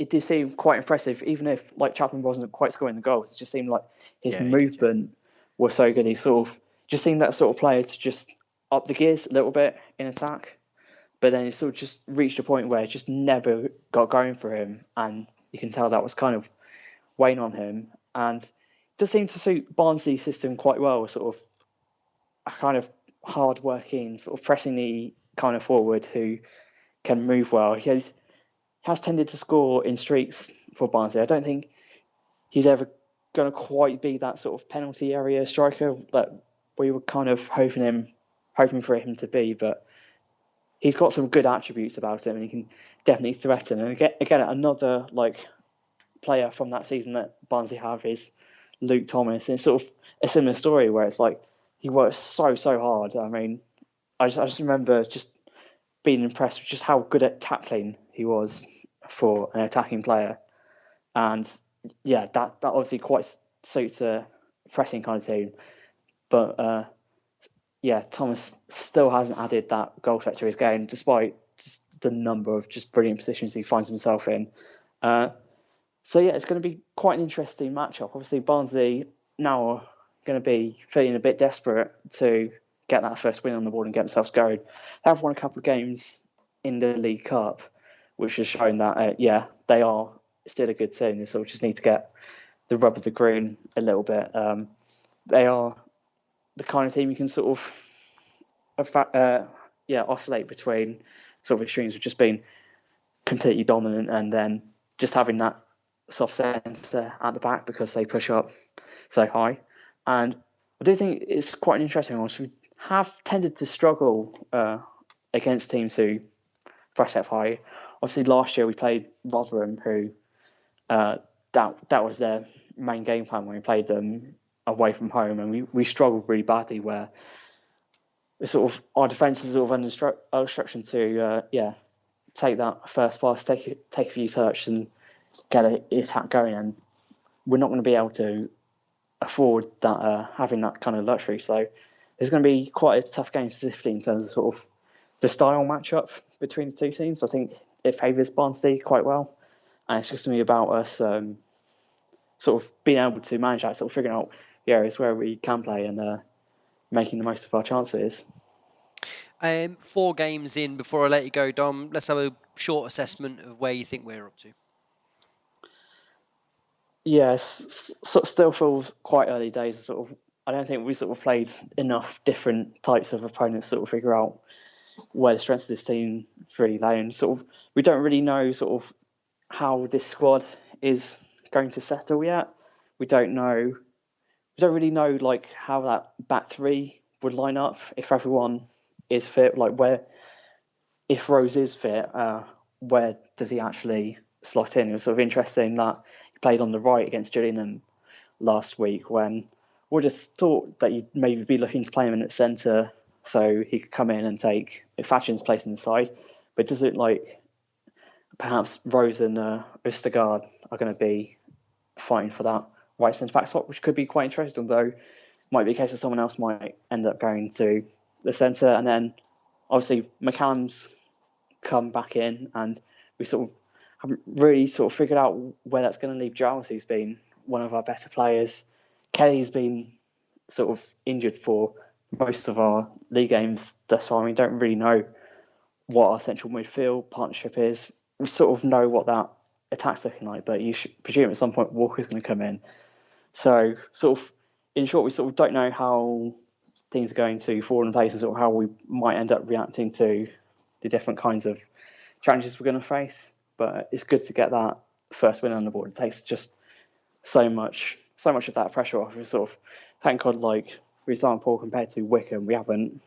it did seem quite impressive, even if like Chapman wasn't quite scoring the goals. It just seemed like his Yeah, he did, movement was so good. He sort of just seemed that sort of player to just up the gears a little bit in attack, but then it sort of just reached a point where it just never got going for him, and you can tell that was kind of weighing on him. And it does seem to suit Barnsley's system quite well, sort of a kind of hard-working, sort of pressing the kind of forward who can move well. He has tended to score in streaks for Barnsley. I don't think he's ever going to quite be that sort of penalty area striker that we were kind of hoping for him to be, but he's got some good attributes about him, and he can definitely threaten. And again, another like player from that season that Barnsley have is Luke Thomas, and it's sort of a similar story where it's like he works so hard. I mean, I just remember just being impressed with just how good at tackling he was for an attacking player, and yeah, that obviously quite suits a pressing kind of team. But yeah, Thomas still hasn't added that goal threat to his game, despite just the number of just brilliant positions he finds himself in. So yeah, it's going to be quite an interesting matchup. Obviously, Barnsley now are going to be feeling a bit desperate to get that first win on the board and get themselves going. They have won a couple of games in the League Cup, which has shown that yeah, they are still a good team. They sort of just need to get the rub of the green a little bit. They are the kind of team you can sort of oscillate between sort of extremes of just being completely dominant and then just having that soft centre at the back because they push up so high. And I do think it's quite an interesting one. We have tended to struggle against teams who press up high. Obviously, last year we played Rotherham, who that was their main game plan when we played them away from home, and we struggled really badly where sort of our defence is sort of under instruction to take that first pass, take a few touches and get an attack going, and we're not going to be able to afford that having that kind of luxury. So it's going to be quite a tough game, specifically in terms of sort of the style matchup between the two teams. I think it favours Barnsley quite well, and it's just going to be about us sort of being able to manage that, sort of figuring out the areas where we can play and making the most of our chances. 4 games in. Before I let you go, Dom, let's have a short assessment of where you think we're up to. Yes, still feels quite early days. Sort of, I don't think we sort of played enough different types of opponents to sort of figure out where the strengths of this team really lay. And sort of, we don't really know sort of how this squad is going to settle yet. We don't really know like how that back three would line up if everyone is fit. Like if Rose is fit, where does he actually slot in? It was sort of interesting that he played on the right against Gillingham last week, when would have thought that you'd maybe be looking to play him in at centre so he could come in and take Fatchin's place in the side. But does it like perhaps Rose and Østergaard are going to be fighting for that right centre back slot, which could be quite interesting, though might be a case of someone else might end up going to the centre. And then obviously McCallum's come back in, and we sort of haven't really sort of figured out where that's going to leave Giles, who's been one of our better players. Kelly's been sort of injured for most of our league games thus far. We don't really know what our central midfield partnership is. We sort of know what that attack's looking like, but you should presume at some point Walker's going to come in. So sort of, in short, we sort of don't know how things are going to fall in place and sort of how we might end up reacting to the different kinds of challenges we're going to face. But it's good to get that first win on the board. It takes just so much of that pressure off. We sort of, thank God, like, for example, compared to Wickham, we haven't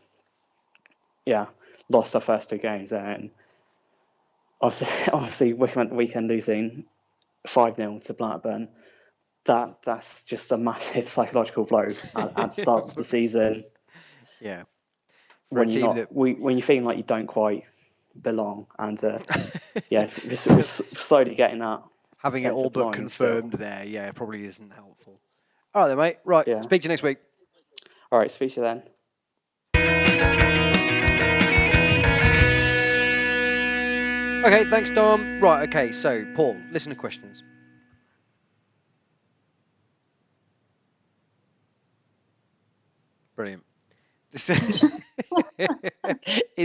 lost our first 2 games, and obviously Wickham at the weekend losing 5-0 to Blackburn. That's just a massive psychological blow at the start of the season. Yeah. When you're feeling like you don't quite belong, and we're slowly getting that. Having it all but confirmed there, probably isn't helpful. All right then, mate. Right, speak to you next week. All right, speak to you then. Okay, thanks, Dom. Right, okay, so Paul, listen to questions. Brilliant. is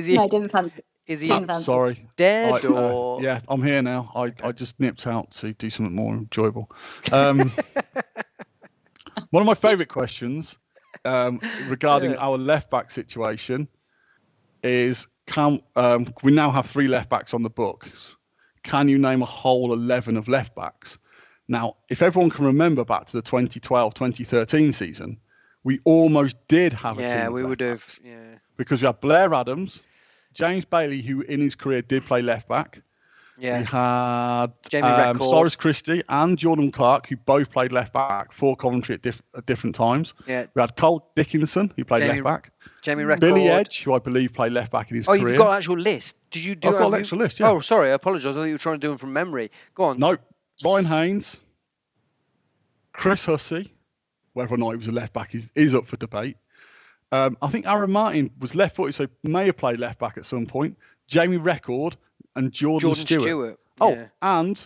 he? No, I didn't fancy. Is he Didn't fancy. Sorry. dead or? Yeah, I'm here now. I just nipped out to do something more enjoyable. One of my favourite questions regarding our left back situation is: Can we now have 3 left backs on the books? Can you name a whole 11 of left backs? Now, if everyone can remember back to the 2012-2013 season, we almost did have a team. Yeah, of we left would have. backs, Yeah. because we had Blair Adams, James Bailey, who in his career did play left back. Yeah. We had Jamie Record. Cyrus Christie and Jordan Clark, who both played left back for Coventry at different times. Yeah. We had Cole Dickinson, who played left back. Jamie Record. Billy Edge, who I believe played left back in his career. You've got an actual list. Did you do? I've got an extra list. Yeah. Oh, sorry, I apologise. I thought you were trying to do them from memory. Go on. No, Ryan Haynes, Chris Hussey, whether or not he was a left back is up for debate. I think Aaron Martin was left-footed, so may have played left back at some point. Jamie Record and Jordan Stewart. Yeah. Oh, and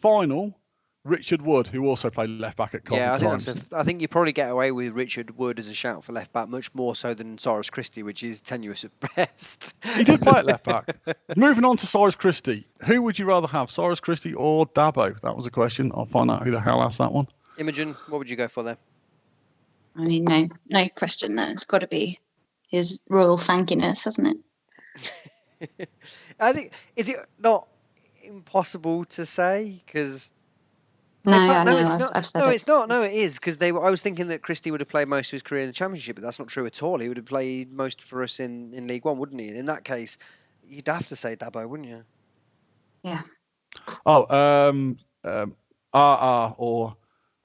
final, Richard Wood, who also played left back at Coventry. Yeah, I think you probably get away with Richard Wood as a shout for left back much more so than Cyrus Christie, which is tenuous at best. He did play at left back. Moving on to Cyrus Christie. Who would you rather have, Cyrus Christie or Dabo? That was a question. I'll find out who the hell asked that one. Imogen, what would you go for there? I mean, no question there. It's got to be his royal fankiness, hasn't it? I think, is it not impossible to say? Because it's not. No, it is, because I was thinking that Christie would have played most of his career in the Championship, but that's not true at all. He would have played most for us in League One, wouldn't he? In that case, you'd have to say Dabo, wouldn't you? Yeah. Oh, RR or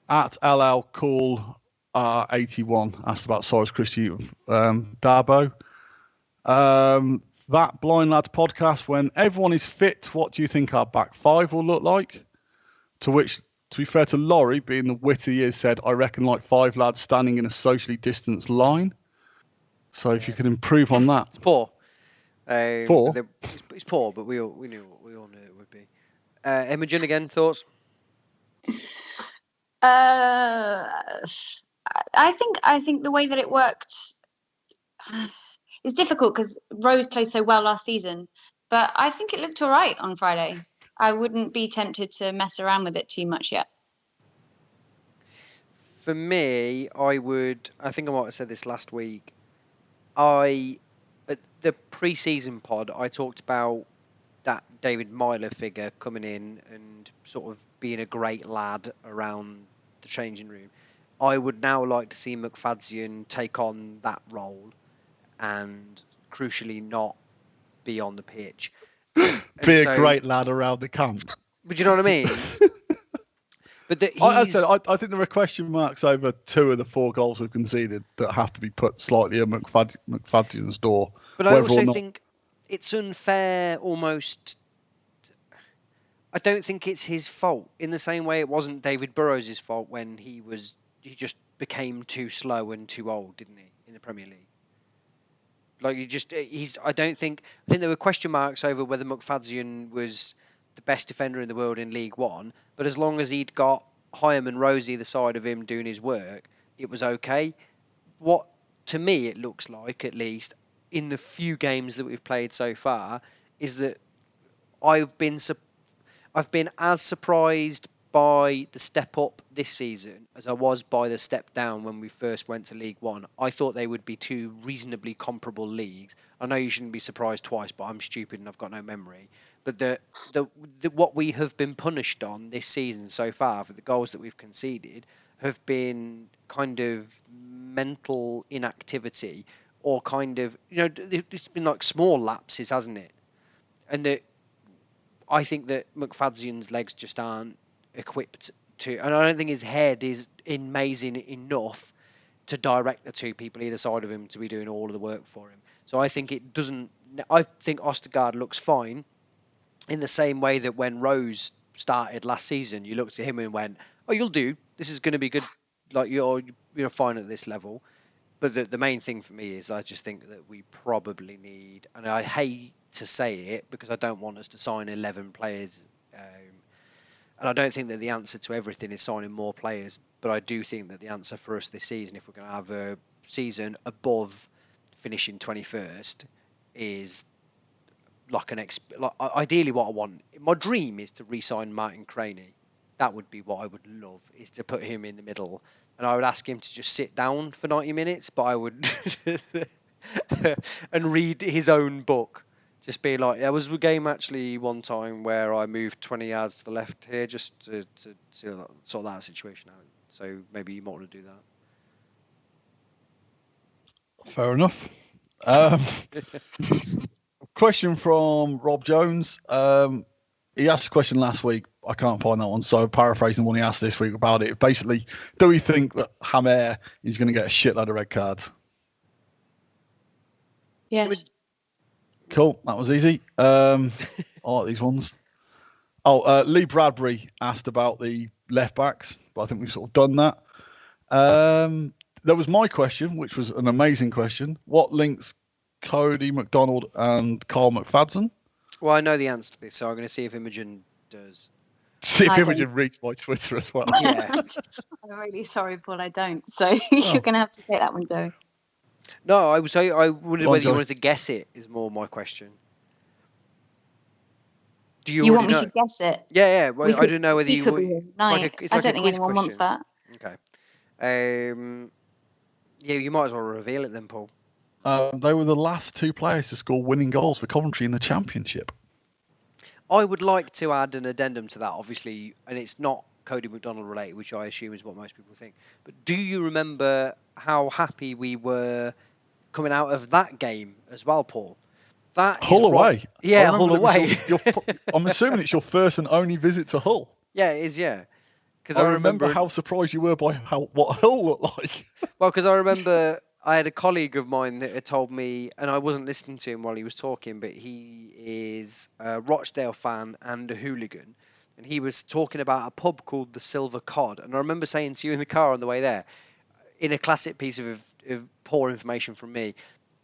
at LL Cool R81 asked about Cyrus Christie, Dabo. That Blind Lads podcast, when everyone is fit, what do you think our back 5 will look like? To which, to be fair to Laurie, being the witty he is, said, I reckon like 5 lads standing in a socially distanced line. So if you could improve on that. It's poor. Poor? It's poor, but we all knew it would be. Imogen, again, thoughts? I think the way that it worked is difficult because Rose played so well last season, but I think it looked all right on Friday. I wouldn't be tempted to mess around with it too much yet. For me, I think I might have said this last week. At the pre-season pod, I talked about that David Myler figure coming in and sort of being a great lad around the changing room. I would now like to see McFadzean take on that role and, crucially, not be on the pitch. Be a great lad around the camp. But you know what I mean? But I think there are question marks over 2 of the 4 goals we've conceded that have to be put slightly at McFadzean's door. But I also think it's unfair almost. I don't think it's his fault in the same way it wasn't David Burrows' fault when he just became too slow and too old, didn't he, in the Premier League? Like I think there were question marks over whether McFadzean was the best defender in the world in League One, but as long as he'd got Hyam and Rosie the side of him doing his work, it was okay. What, to me, it looks like, at least, in the few games that we've played so far, is that I've been as surprised by the step up this season as I was by the step down when we first went to League One. I thought they would be 2 reasonably comparable leagues. I know you shouldn't be surprised twice, but I'm stupid and I've got no memory. But the what we have been punished on this season so far for the goals that we've conceded have been kind of mental inactivity, or kind of, it's been like small lapses, hasn't it? And I think that McFadzean's legs just aren't equipped to, and I don't think his head is amazing enough to direct the 2 people either side of him to be doing all of the work for him. So I think I think Ostergaard looks fine in the same way that when Rose started last season, you looked at him and went, "Oh, you'll do. This is going to be good. Like you're fine at this level." But the main thing for me is I just think that we probably need, and I hate to say it because I don't want us to sign 11 players. And I don't think that the answer to everything is signing more players. But I do think that the answer for us this season, if we're going to have a season above finishing 21st, is like ideally what I want. My dream is to re-sign Martin Craney. That would be what I would love, is to put him in the middle, and I would ask him to just sit down for 90 minutes, but I would and read his own book. Just be like, there was a game actually one time where I moved 20 yards to the left here just to sort that situation out. So maybe you might want to do Fair enough. that. Question from Rob Jones. He asked a question last week. I can't find that one, so paraphrasing one he asked this week about it. Basically, do we think that Hamer is going to get a shitload of red cards? Yes. Cool, that was easy. I like these ones. Lee Bradbury asked about the left backs, but I think we've sort of done that. There was my question, which was an amazing question. What links Cody McDonald and Carl McFadden? Well, I know the answer to this, so I'm going to see if Imogen does. See if I Imogen reads my Twitter as well. Yeah. I'm really sorry, Paul. I don't. So you're going to have to take that one, Joe. No, I wondered Go on, whether you Joe. wanted to guess it. Is more my question. Do you, You already want me know? to guess it? Yeah. Well, We I could- don't know whether we you. could be here all It's like night. it's I like a don't think quiz anyone wants question. that. Okay. Yeah, you might as well reveal it then, Paul. They were the last two players to score winning goals for Coventry in the Championship. I would like to add an addendum to that, obviously, and it's not Cody McDonald related, which I assume is what most people think. But do you remember how happy we were coming out of that game as well, Paul? That is Hull right. away. Yeah, I Hull remember that was away. I'm assuming it's your first and only visit to Hull. Yeah, it is. Yeah, because I remember how surprised you were by what Hull looked like. Well, because I remember I had a colleague of mine that had told me, and I wasn't listening to him while he was talking, but he is a Rochdale fan and a hooligan. And he was talking about a pub called the Silver Cod. And I remember saying to you in the car on the way there, in a classic piece of poor information from me,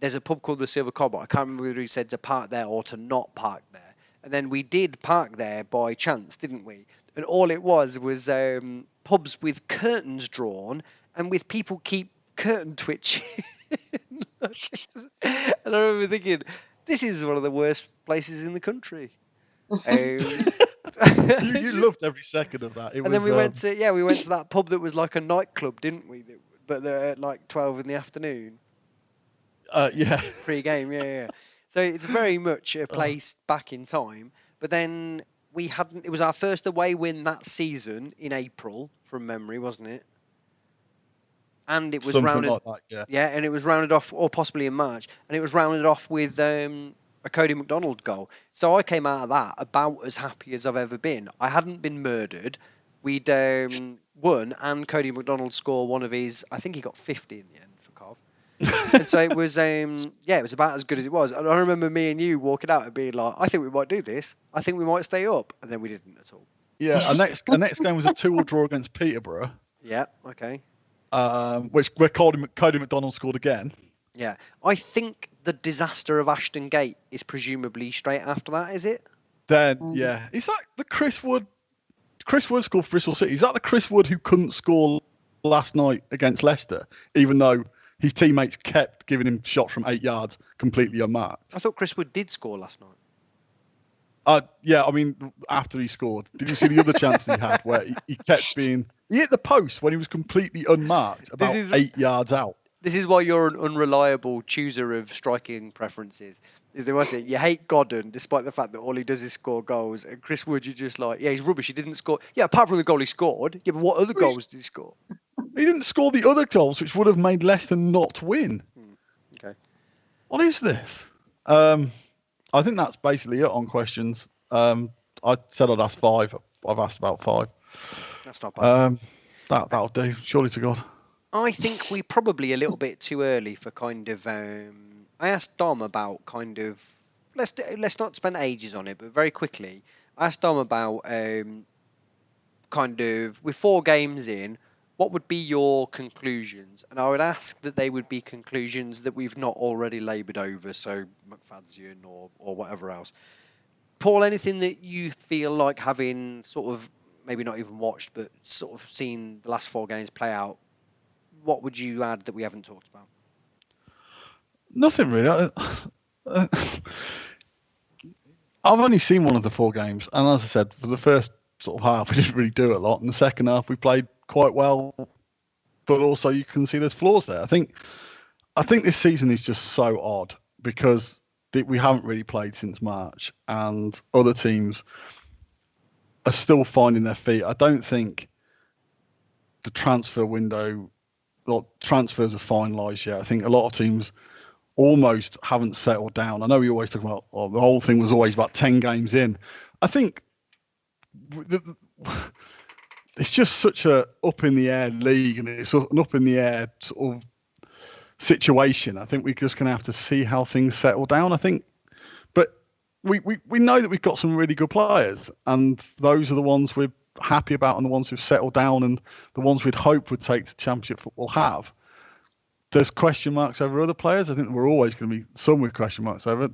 there's a pub called the Silver Cod, but I can't remember whether he said to park there or to not park there. And then we did park there by chance, didn't we? And all it was pubs with curtains drawn and with people keep curtain twitching. And I remember thinking, this is one of the worst places in the country. You loved every second of that. Then we went to that pub that was like a nightclub, didn't we? But they're at like 12 in the afternoon. Yeah. Pre-game, yeah. So it's very much a place back in time. But then we hadn't. It was our first away win that season in April, from memory, wasn't it? And it was Something rounded, like that, yeah. yeah, and it was rounded off, or possibly in March, and it was rounded off with a Cody McDonald goal. So I came out of that about as happy as I've ever been. I hadn't been murdered. We'd won, and Cody McDonald scored one of his. I think he got 50 in the end for Cov. And so it was, it was about as good as it was. And I remember me and you walking out and being like, I think we might do this. I think we might stay up. And then we didn't at all. Yeah, our next game was a 2-2 draw against Peterborough. Yeah, okay. Where Cody McDonald scored again. Yeah. I think the disaster of Ashton Gate is presumably straight after that, is it? Then, yeah. Is that the Chris Wood? Chris Wood scored for Bristol City. Is that the Chris Wood who couldn't score last night against Leicester, even though his teammates kept giving him shots from 8 yards completely unmarked? I thought Chris Wood did score last night. Yeah, I mean, after he scored. Did you see the other chance he had where he kept being... He hit the post when he was completely unmarked, about 8 yards out. This is why you're an unreliable chooser of striking preferences. Is there was it? You hate Godden, despite the fact that all he does is score goals. And Chris Wood, you're just like, yeah, he's rubbish. He didn't score. Yeah, apart from the goal he scored. Yeah, but what other goals did he score? He didn't score the other goals, which would have made Leicester not win. Okay. What is this? I think that's basically it on questions. I said I'd ask 5. I've asked about 5. That's not bad. That'll do. Surely to God. I think we're probably a little bit too early for kind of. I asked Dom about kind of. Let's not spend ages on it, but very quickly, I asked Dom about kind of with 4 games in, what would be your conclusions? And I would ask that they would be conclusions that we've not already laboured over, so McFadzean or whatever else. Paul, anything that you feel like having sort of maybe not even watched, but sort of seen the last 4 games play out, what would you add that we haven't talked about? Nothing really. I've only seen one of the 4 games, and as I said, for the first sort of half, we didn't really do a lot. In the second half, we played quite well, but also you can see there's flaws there. I think this season is just so odd because we haven't really played since March, and other teams are still finding their feet. I don't think the transfer window, transfers are finalised yet. I think a lot of teams almost haven't settled down. I know we always talk about the whole thing was always about 10 games in. I think it's just such a up in the air league, and it's an up in the air sort of situation. I think we're just going to have to see how things settle down. I think, but we know that we've got some really good players, and those are the ones we're happy about, and the ones who've settled down, and the ones we'd hope would take to Championship football have. There's question marks over other players. I think we're always going to be some with question marks over.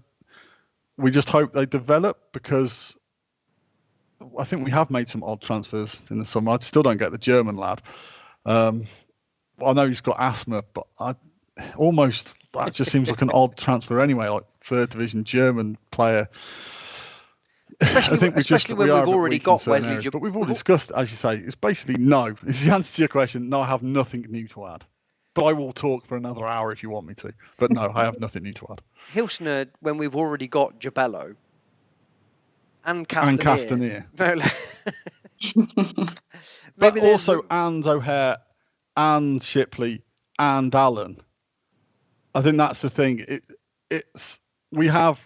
We just hope they develop, because I think we have made some odd transfers in the summer. I still don't get the German lad. I know he's got asthma, but that just seems like an odd transfer anyway, like 3rd division German player. Especially when we've already got Wesley. Areas, but we've all discussed, as you say, it's basically no. It's the answer to your question. No, I have nothing new to add. But I will talk for another hour if you want me to. But no, I have nothing new to add. Hilsner, when we've already got Jabello and Castanier. But also, and O'Hare, and Shipley, and Allen. I think that's the thing. We have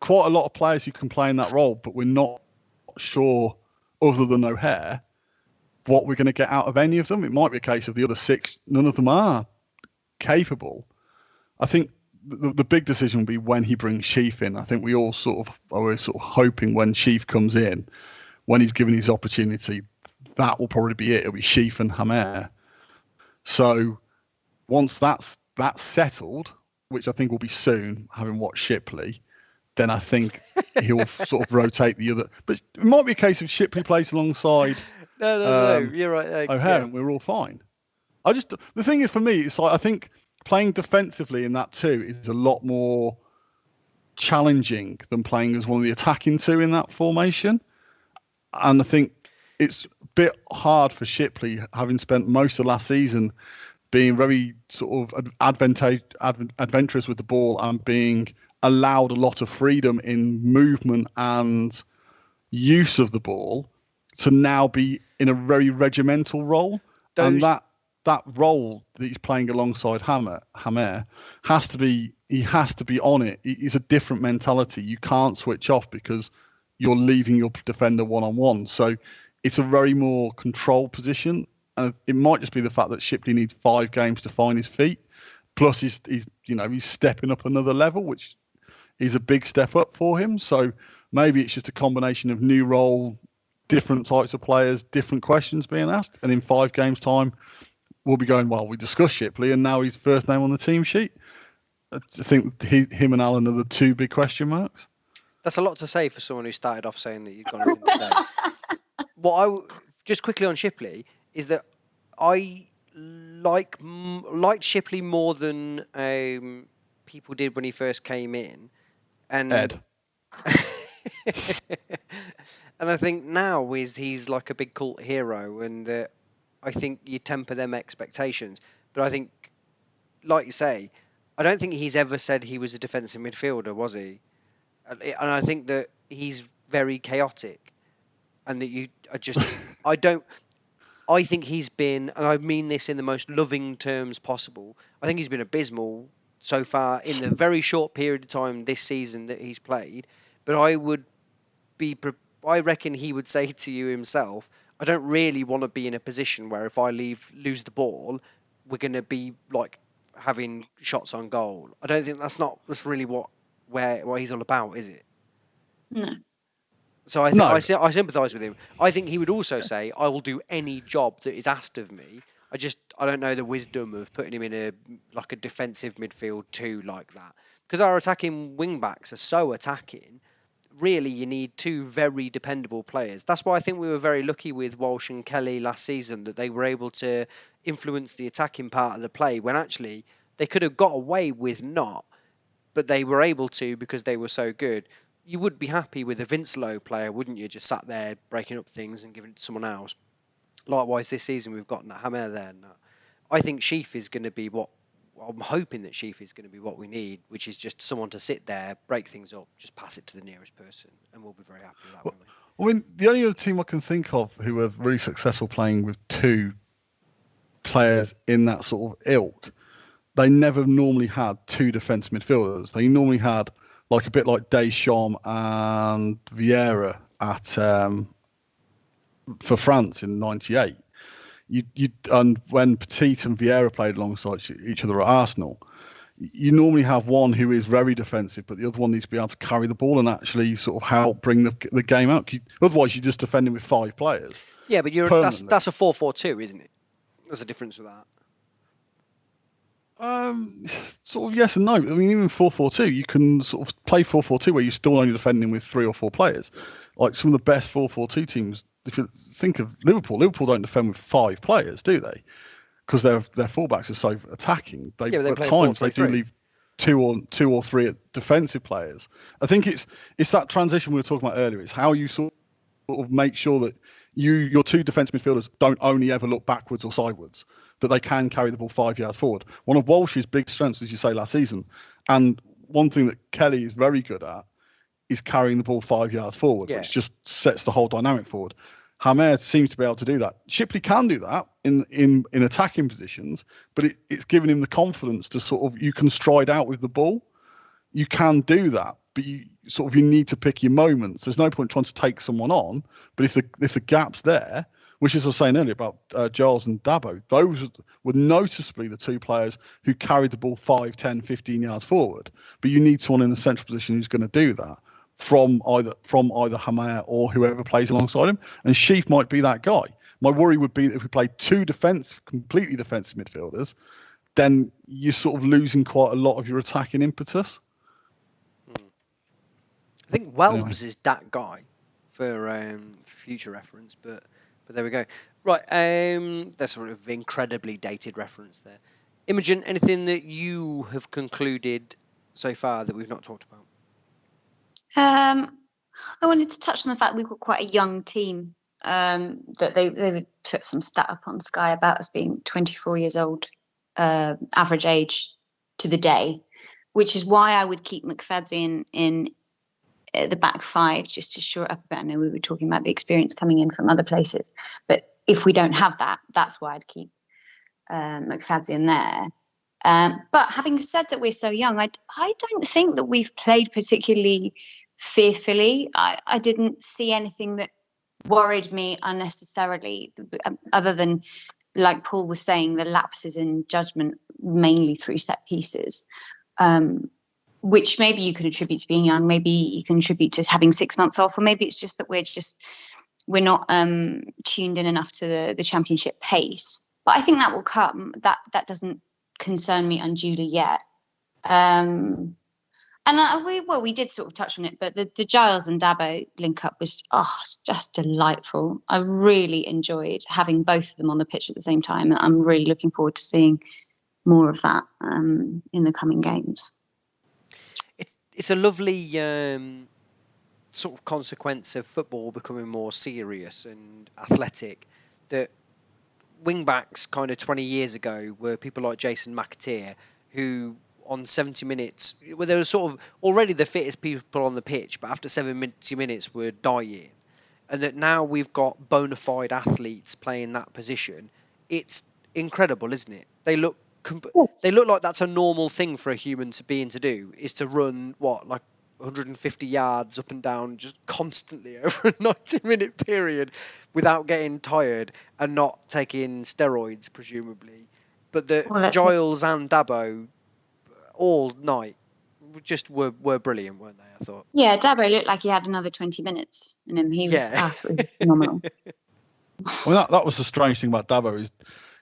quite a lot of players who can play in that role, but we're not sure, other than O'Hare, what we're going to get out of any of them. It might be a case of the other 6, none of them are capable. I think the big decision will be when he brings Sheaf in. I think we all sort of are hoping when Sheaf comes in, when he's given his opportunity, that will probably be it. It'll be Sheaf and Hamer. So once that's settled, which I think will be soon, having watched Shipley, then I think he'll sort of rotate the other. But it might be a case of Shipley plays alongside. No, you're right. O'Hare, and we're all fine. The thing is, for me, it's like I think playing defensively in that 2 is a lot more challenging than playing as one of the attacking 2 in that formation. And I think it's a bit hard for Shipley, having spent most of last season being very sort of adventurous with the ball and being allowed a lot of freedom in movement and use of the ball, to now be in a very regimental role. And that role that he's playing alongside Hamer has to be on it. It's a different mentality. You can't switch off because you're leaving your defender one-on-one. So it's a very more controlled position. And it might just be the fact that Shipley needs 5 games to find his feet. Plus he's stepping up another level, which is a big step up for him. So maybe it's just a combination of new role, different types of players, different questions being asked. And in 5 games time, we'll be going, well, we discussed Shipley and now he's first name on the team sheet. I think him and Alan are the 2 big question marks. That's a lot to say for someone who started off saying that you've got nothing to say. Just quickly on Shipley is that I liked Shipley more than people did when he first came in. And Ed. And I think now he's like a big cult hero, and I think you temper them expectations. But I think, like you say, I don't think he's ever said he was a defensive midfielder, was he? And I think that he's very chaotic, and that I think he's been, and I mean this in the most loving terms possible, I think he's been abysmal so far in the very short period of time this season that he's played. But I reckon he would say to you himself, I don't really want to be in a position where if I lose the ball, we're going to be like having shots on goal. I don't think that's really what he's all about, is it? No. So I No. I sympathise with him. I think he would also say, "I will do any job that is asked of me." I don't know the wisdom of putting him in a defensive midfield two like that, because our attacking wing backs are so attacking. Really, you need two very dependable players. That's why I think we were very lucky with Walsh and Kelly last season, that they were able to influence the attacking part of the play when actually they could have got away with not, but they were able to because they were so good. You would be happy with a Vince Lowe player, wouldn't you? Just sat there breaking up things and giving it to someone else. Likewise, this season we've got Hammer there. Now. I think Sheaf is going to be what I'm hoping that Sheaf is going to be what we need, which is just someone to sit there, break things up, just pass it to the nearest person, and we'll be very happy with that, won't we? I mean, the only other team I can think of who are really successful playing with two players in that sort of ilk, they never normally had two defensive midfielders. They normally had a bit like Deschamps and Vieira at for France in '98. And when Petit and Vieira played alongside each other at Arsenal, you normally have one who is very defensive, but the other one needs to be able to carry the ball and actually sort of help bring the game out. Otherwise, you're just defending with five players. Yeah, but that's a 4-4-2, isn't it? There's a difference with that. Sort of yes and no. I mean, even 4-4-2, you can sort of play 4-4-2 where you're still only defending with 3 or 4 players. Like some of the best 4-4-2 teams, if you think of Liverpool don't defend with 5 players, do they? Because their fullbacks are so attacking. They at play times 4-3-3. They do leave two or three defensive players. I think it's that transition we were talking about earlier. It's how you sort of make sure that your two defensive midfielders don't only ever look backwards or sideways, that they can carry the ball 5 yards forward. One of Walsh's big strengths, as you say, last season, and one thing that Kelly is very good at, is carrying the ball 5 yards forward, which just sets the whole dynamic forward. Hamed seems to be able to do that. Shipley can do that in attacking positions, but it's giving him the confidence to sort of, you can stride out with the ball. You can do that, but you need to pick your moments. There's no point trying to take someone on, but if the gap's there, which is I was saying earlier about Giles and Dabo, those were noticeably the two players who carried the ball 5, 10, 15 yards forward. But you need someone in a central position who's going to do that from either Hamer or whoever plays alongside him. And Sheaf might be that guy. My worry would be that if we played two completely defensive midfielders, then you're sort of losing quite a lot of your attacking impetus. I think Welbs is that guy for future reference, but there we go. Right, that's sort of incredibly dated reference there. Imogen, anything that you have concluded so far that we've not talked about? I wanted to touch on the fact we've got quite a young team. That they would put some stat up on Sky about us being 24 years old, average age to the day, which is why I would keep McFadden in the back 5 just to shore it up a bit. I know we were talking about the experience coming in from other places, but if we don't have that, that's why I'd keep McFadden there. But having said that we're so young, I don't think that we've played particularly fearfully. I didn't see anything that worried me unnecessarily, other than, like Paul was saying, the lapses in judgment mainly through set pieces, which maybe you could attribute to being young, maybe you can attribute to having 6 months off, or maybe it's just that we're not tuned in enough to the championship pace. But I think that will come. That doesn't concern me unduly yet. And we did sort of touch on it, but the Giles and Dabo link up was just delightful. I really enjoyed having both of them on the pitch at the same time, and I'm really looking forward to seeing more of that in the coming games. It's a lovely sort of consequence of football becoming more serious and athletic, that wing backs kind of 20 years ago were people like Jason McAteer, who on 70 minutes, well, they were sort of already the fittest people on the pitch, but after 70 minutes were dying. And that now we've got bona fide athletes playing that position. It's incredible, isn't it? They look like that's a normal thing for a human to be and to do, is to run, 150 yards up and down just constantly over a 90-minute period without getting tired and not taking steroids, presumably. But Giles and Dabo all night just were brilliant, weren't they? I thought. Yeah, Dabo looked like he had another 20 minutes in him. He was absolutely phenomenal. Well, that was the strange thing about Dabo is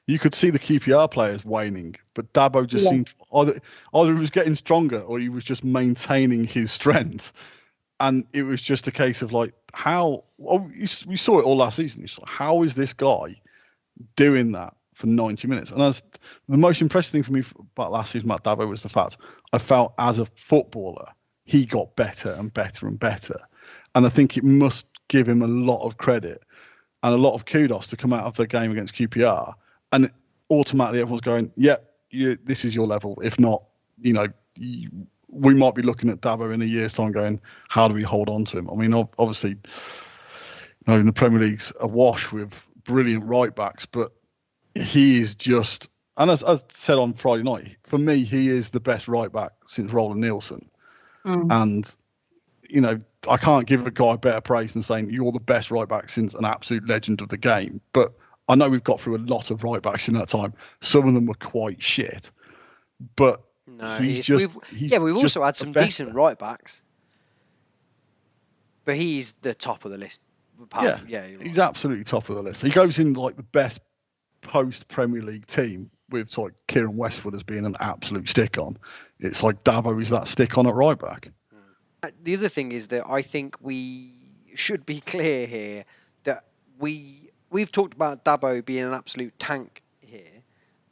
you could see the QPR players waning, but Dabo just seemed either he was getting stronger or he was just maintaining his strength. And it was just a case of like, we saw it all last season. How is this guy doing that for 90 minutes? And the most impressive thing for me about last season about Dabo was the fact I felt as a footballer, he got better and better and better. And I think it must give him a lot of credit and a lot of kudos to come out of the game against QPR. And automatically everyone's going, this is your level. If not, we might be looking at Dabo in a year's time going, how do we hold on to him? I mean, obviously, in the Premier League's awash with brilliant right backs, but he is just, and as I said on Friday night, for me, he is the best right back since Roland Nielsen. And, I can't give a guy better praise than saying you're the best right back since an absolute legend of the game. But I know we've got through a lot of right backs in that time. Some of them were quite shit. But no, we've also had some decent right backs. But he's the top of the list. He's absolutely top of the list. He goes in like the best post Premier League team with like Kieran Westwood as being an absolute stick on. It's like Dabo is that stick on at right back. The other thing is that I think we should be clear here that we've talked about Dabo being an absolute tank here,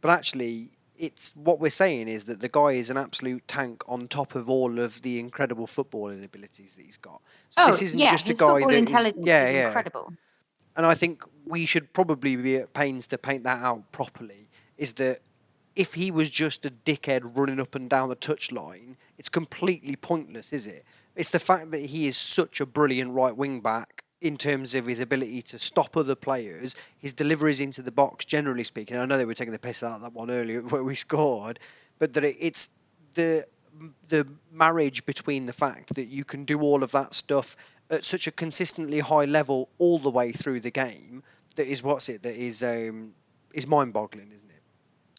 but actually it's what we're saying is that the guy is an absolute tank on top of all of the incredible footballing abilities that he's got. So this isn't just his a guy football that intelligence is incredible. And I think we should probably be at pains to paint that out properly, is that if he was just a dickhead running up and down the touchline, it's completely pointless, is it? It's the fact that he is such a brilliant right wing back in terms of his ability to stop other players, his deliveries into the box, generally speaking. I know they were taking the piss out of that one earlier where we scored, but that it's the marriage between the fact that you can do all of that stuff at such a consistently high level all the way through the game that is mind-boggling, isn't it?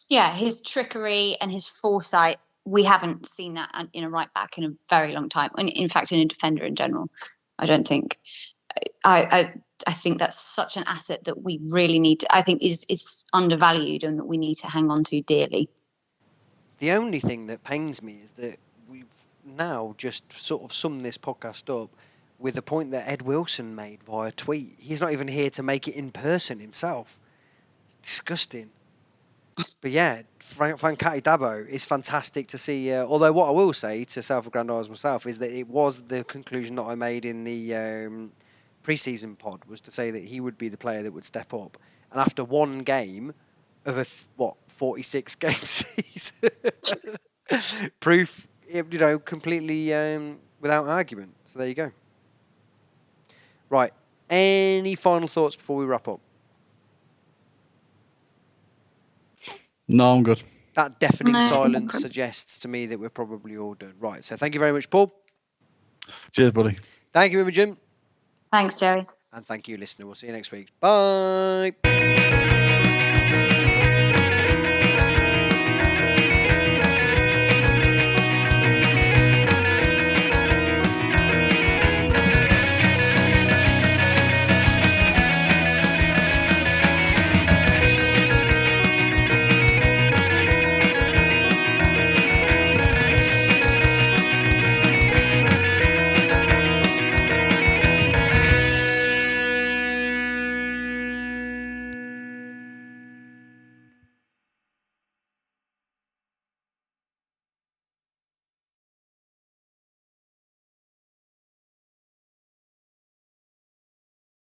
Yeah, his trickery and his foresight, we haven't seen that in a right back in a very long time. And in fact, in a defender in general, I don't think. I think that's such an asset that we really need to, I think is undervalued and that we need to hang on to dearly. The only thing that pains me is that we've now just sort of summed this podcast up with the point that Ed Wilson made via tweet. He's not even here to make it in person himself. It's disgusting. But yeah, Fankati Dabo is fantastic to see. Although what I will say, to self-aggrandise myself, is that it was the conclusion that I made in the pre-season pod, was to say that he would be the player that would step up. And after one game of a 46 game season, proof, completely without argument. So there you go. Right. Any final thoughts before we wrap up? No, I'm good. That deafening silence suggests to me that we're probably all done. Right, so thank you very much, Paul. Cheers, buddy. Thank you, Imogen. Thanks, Jerry. And thank you, listener. We'll see you next week. Bye.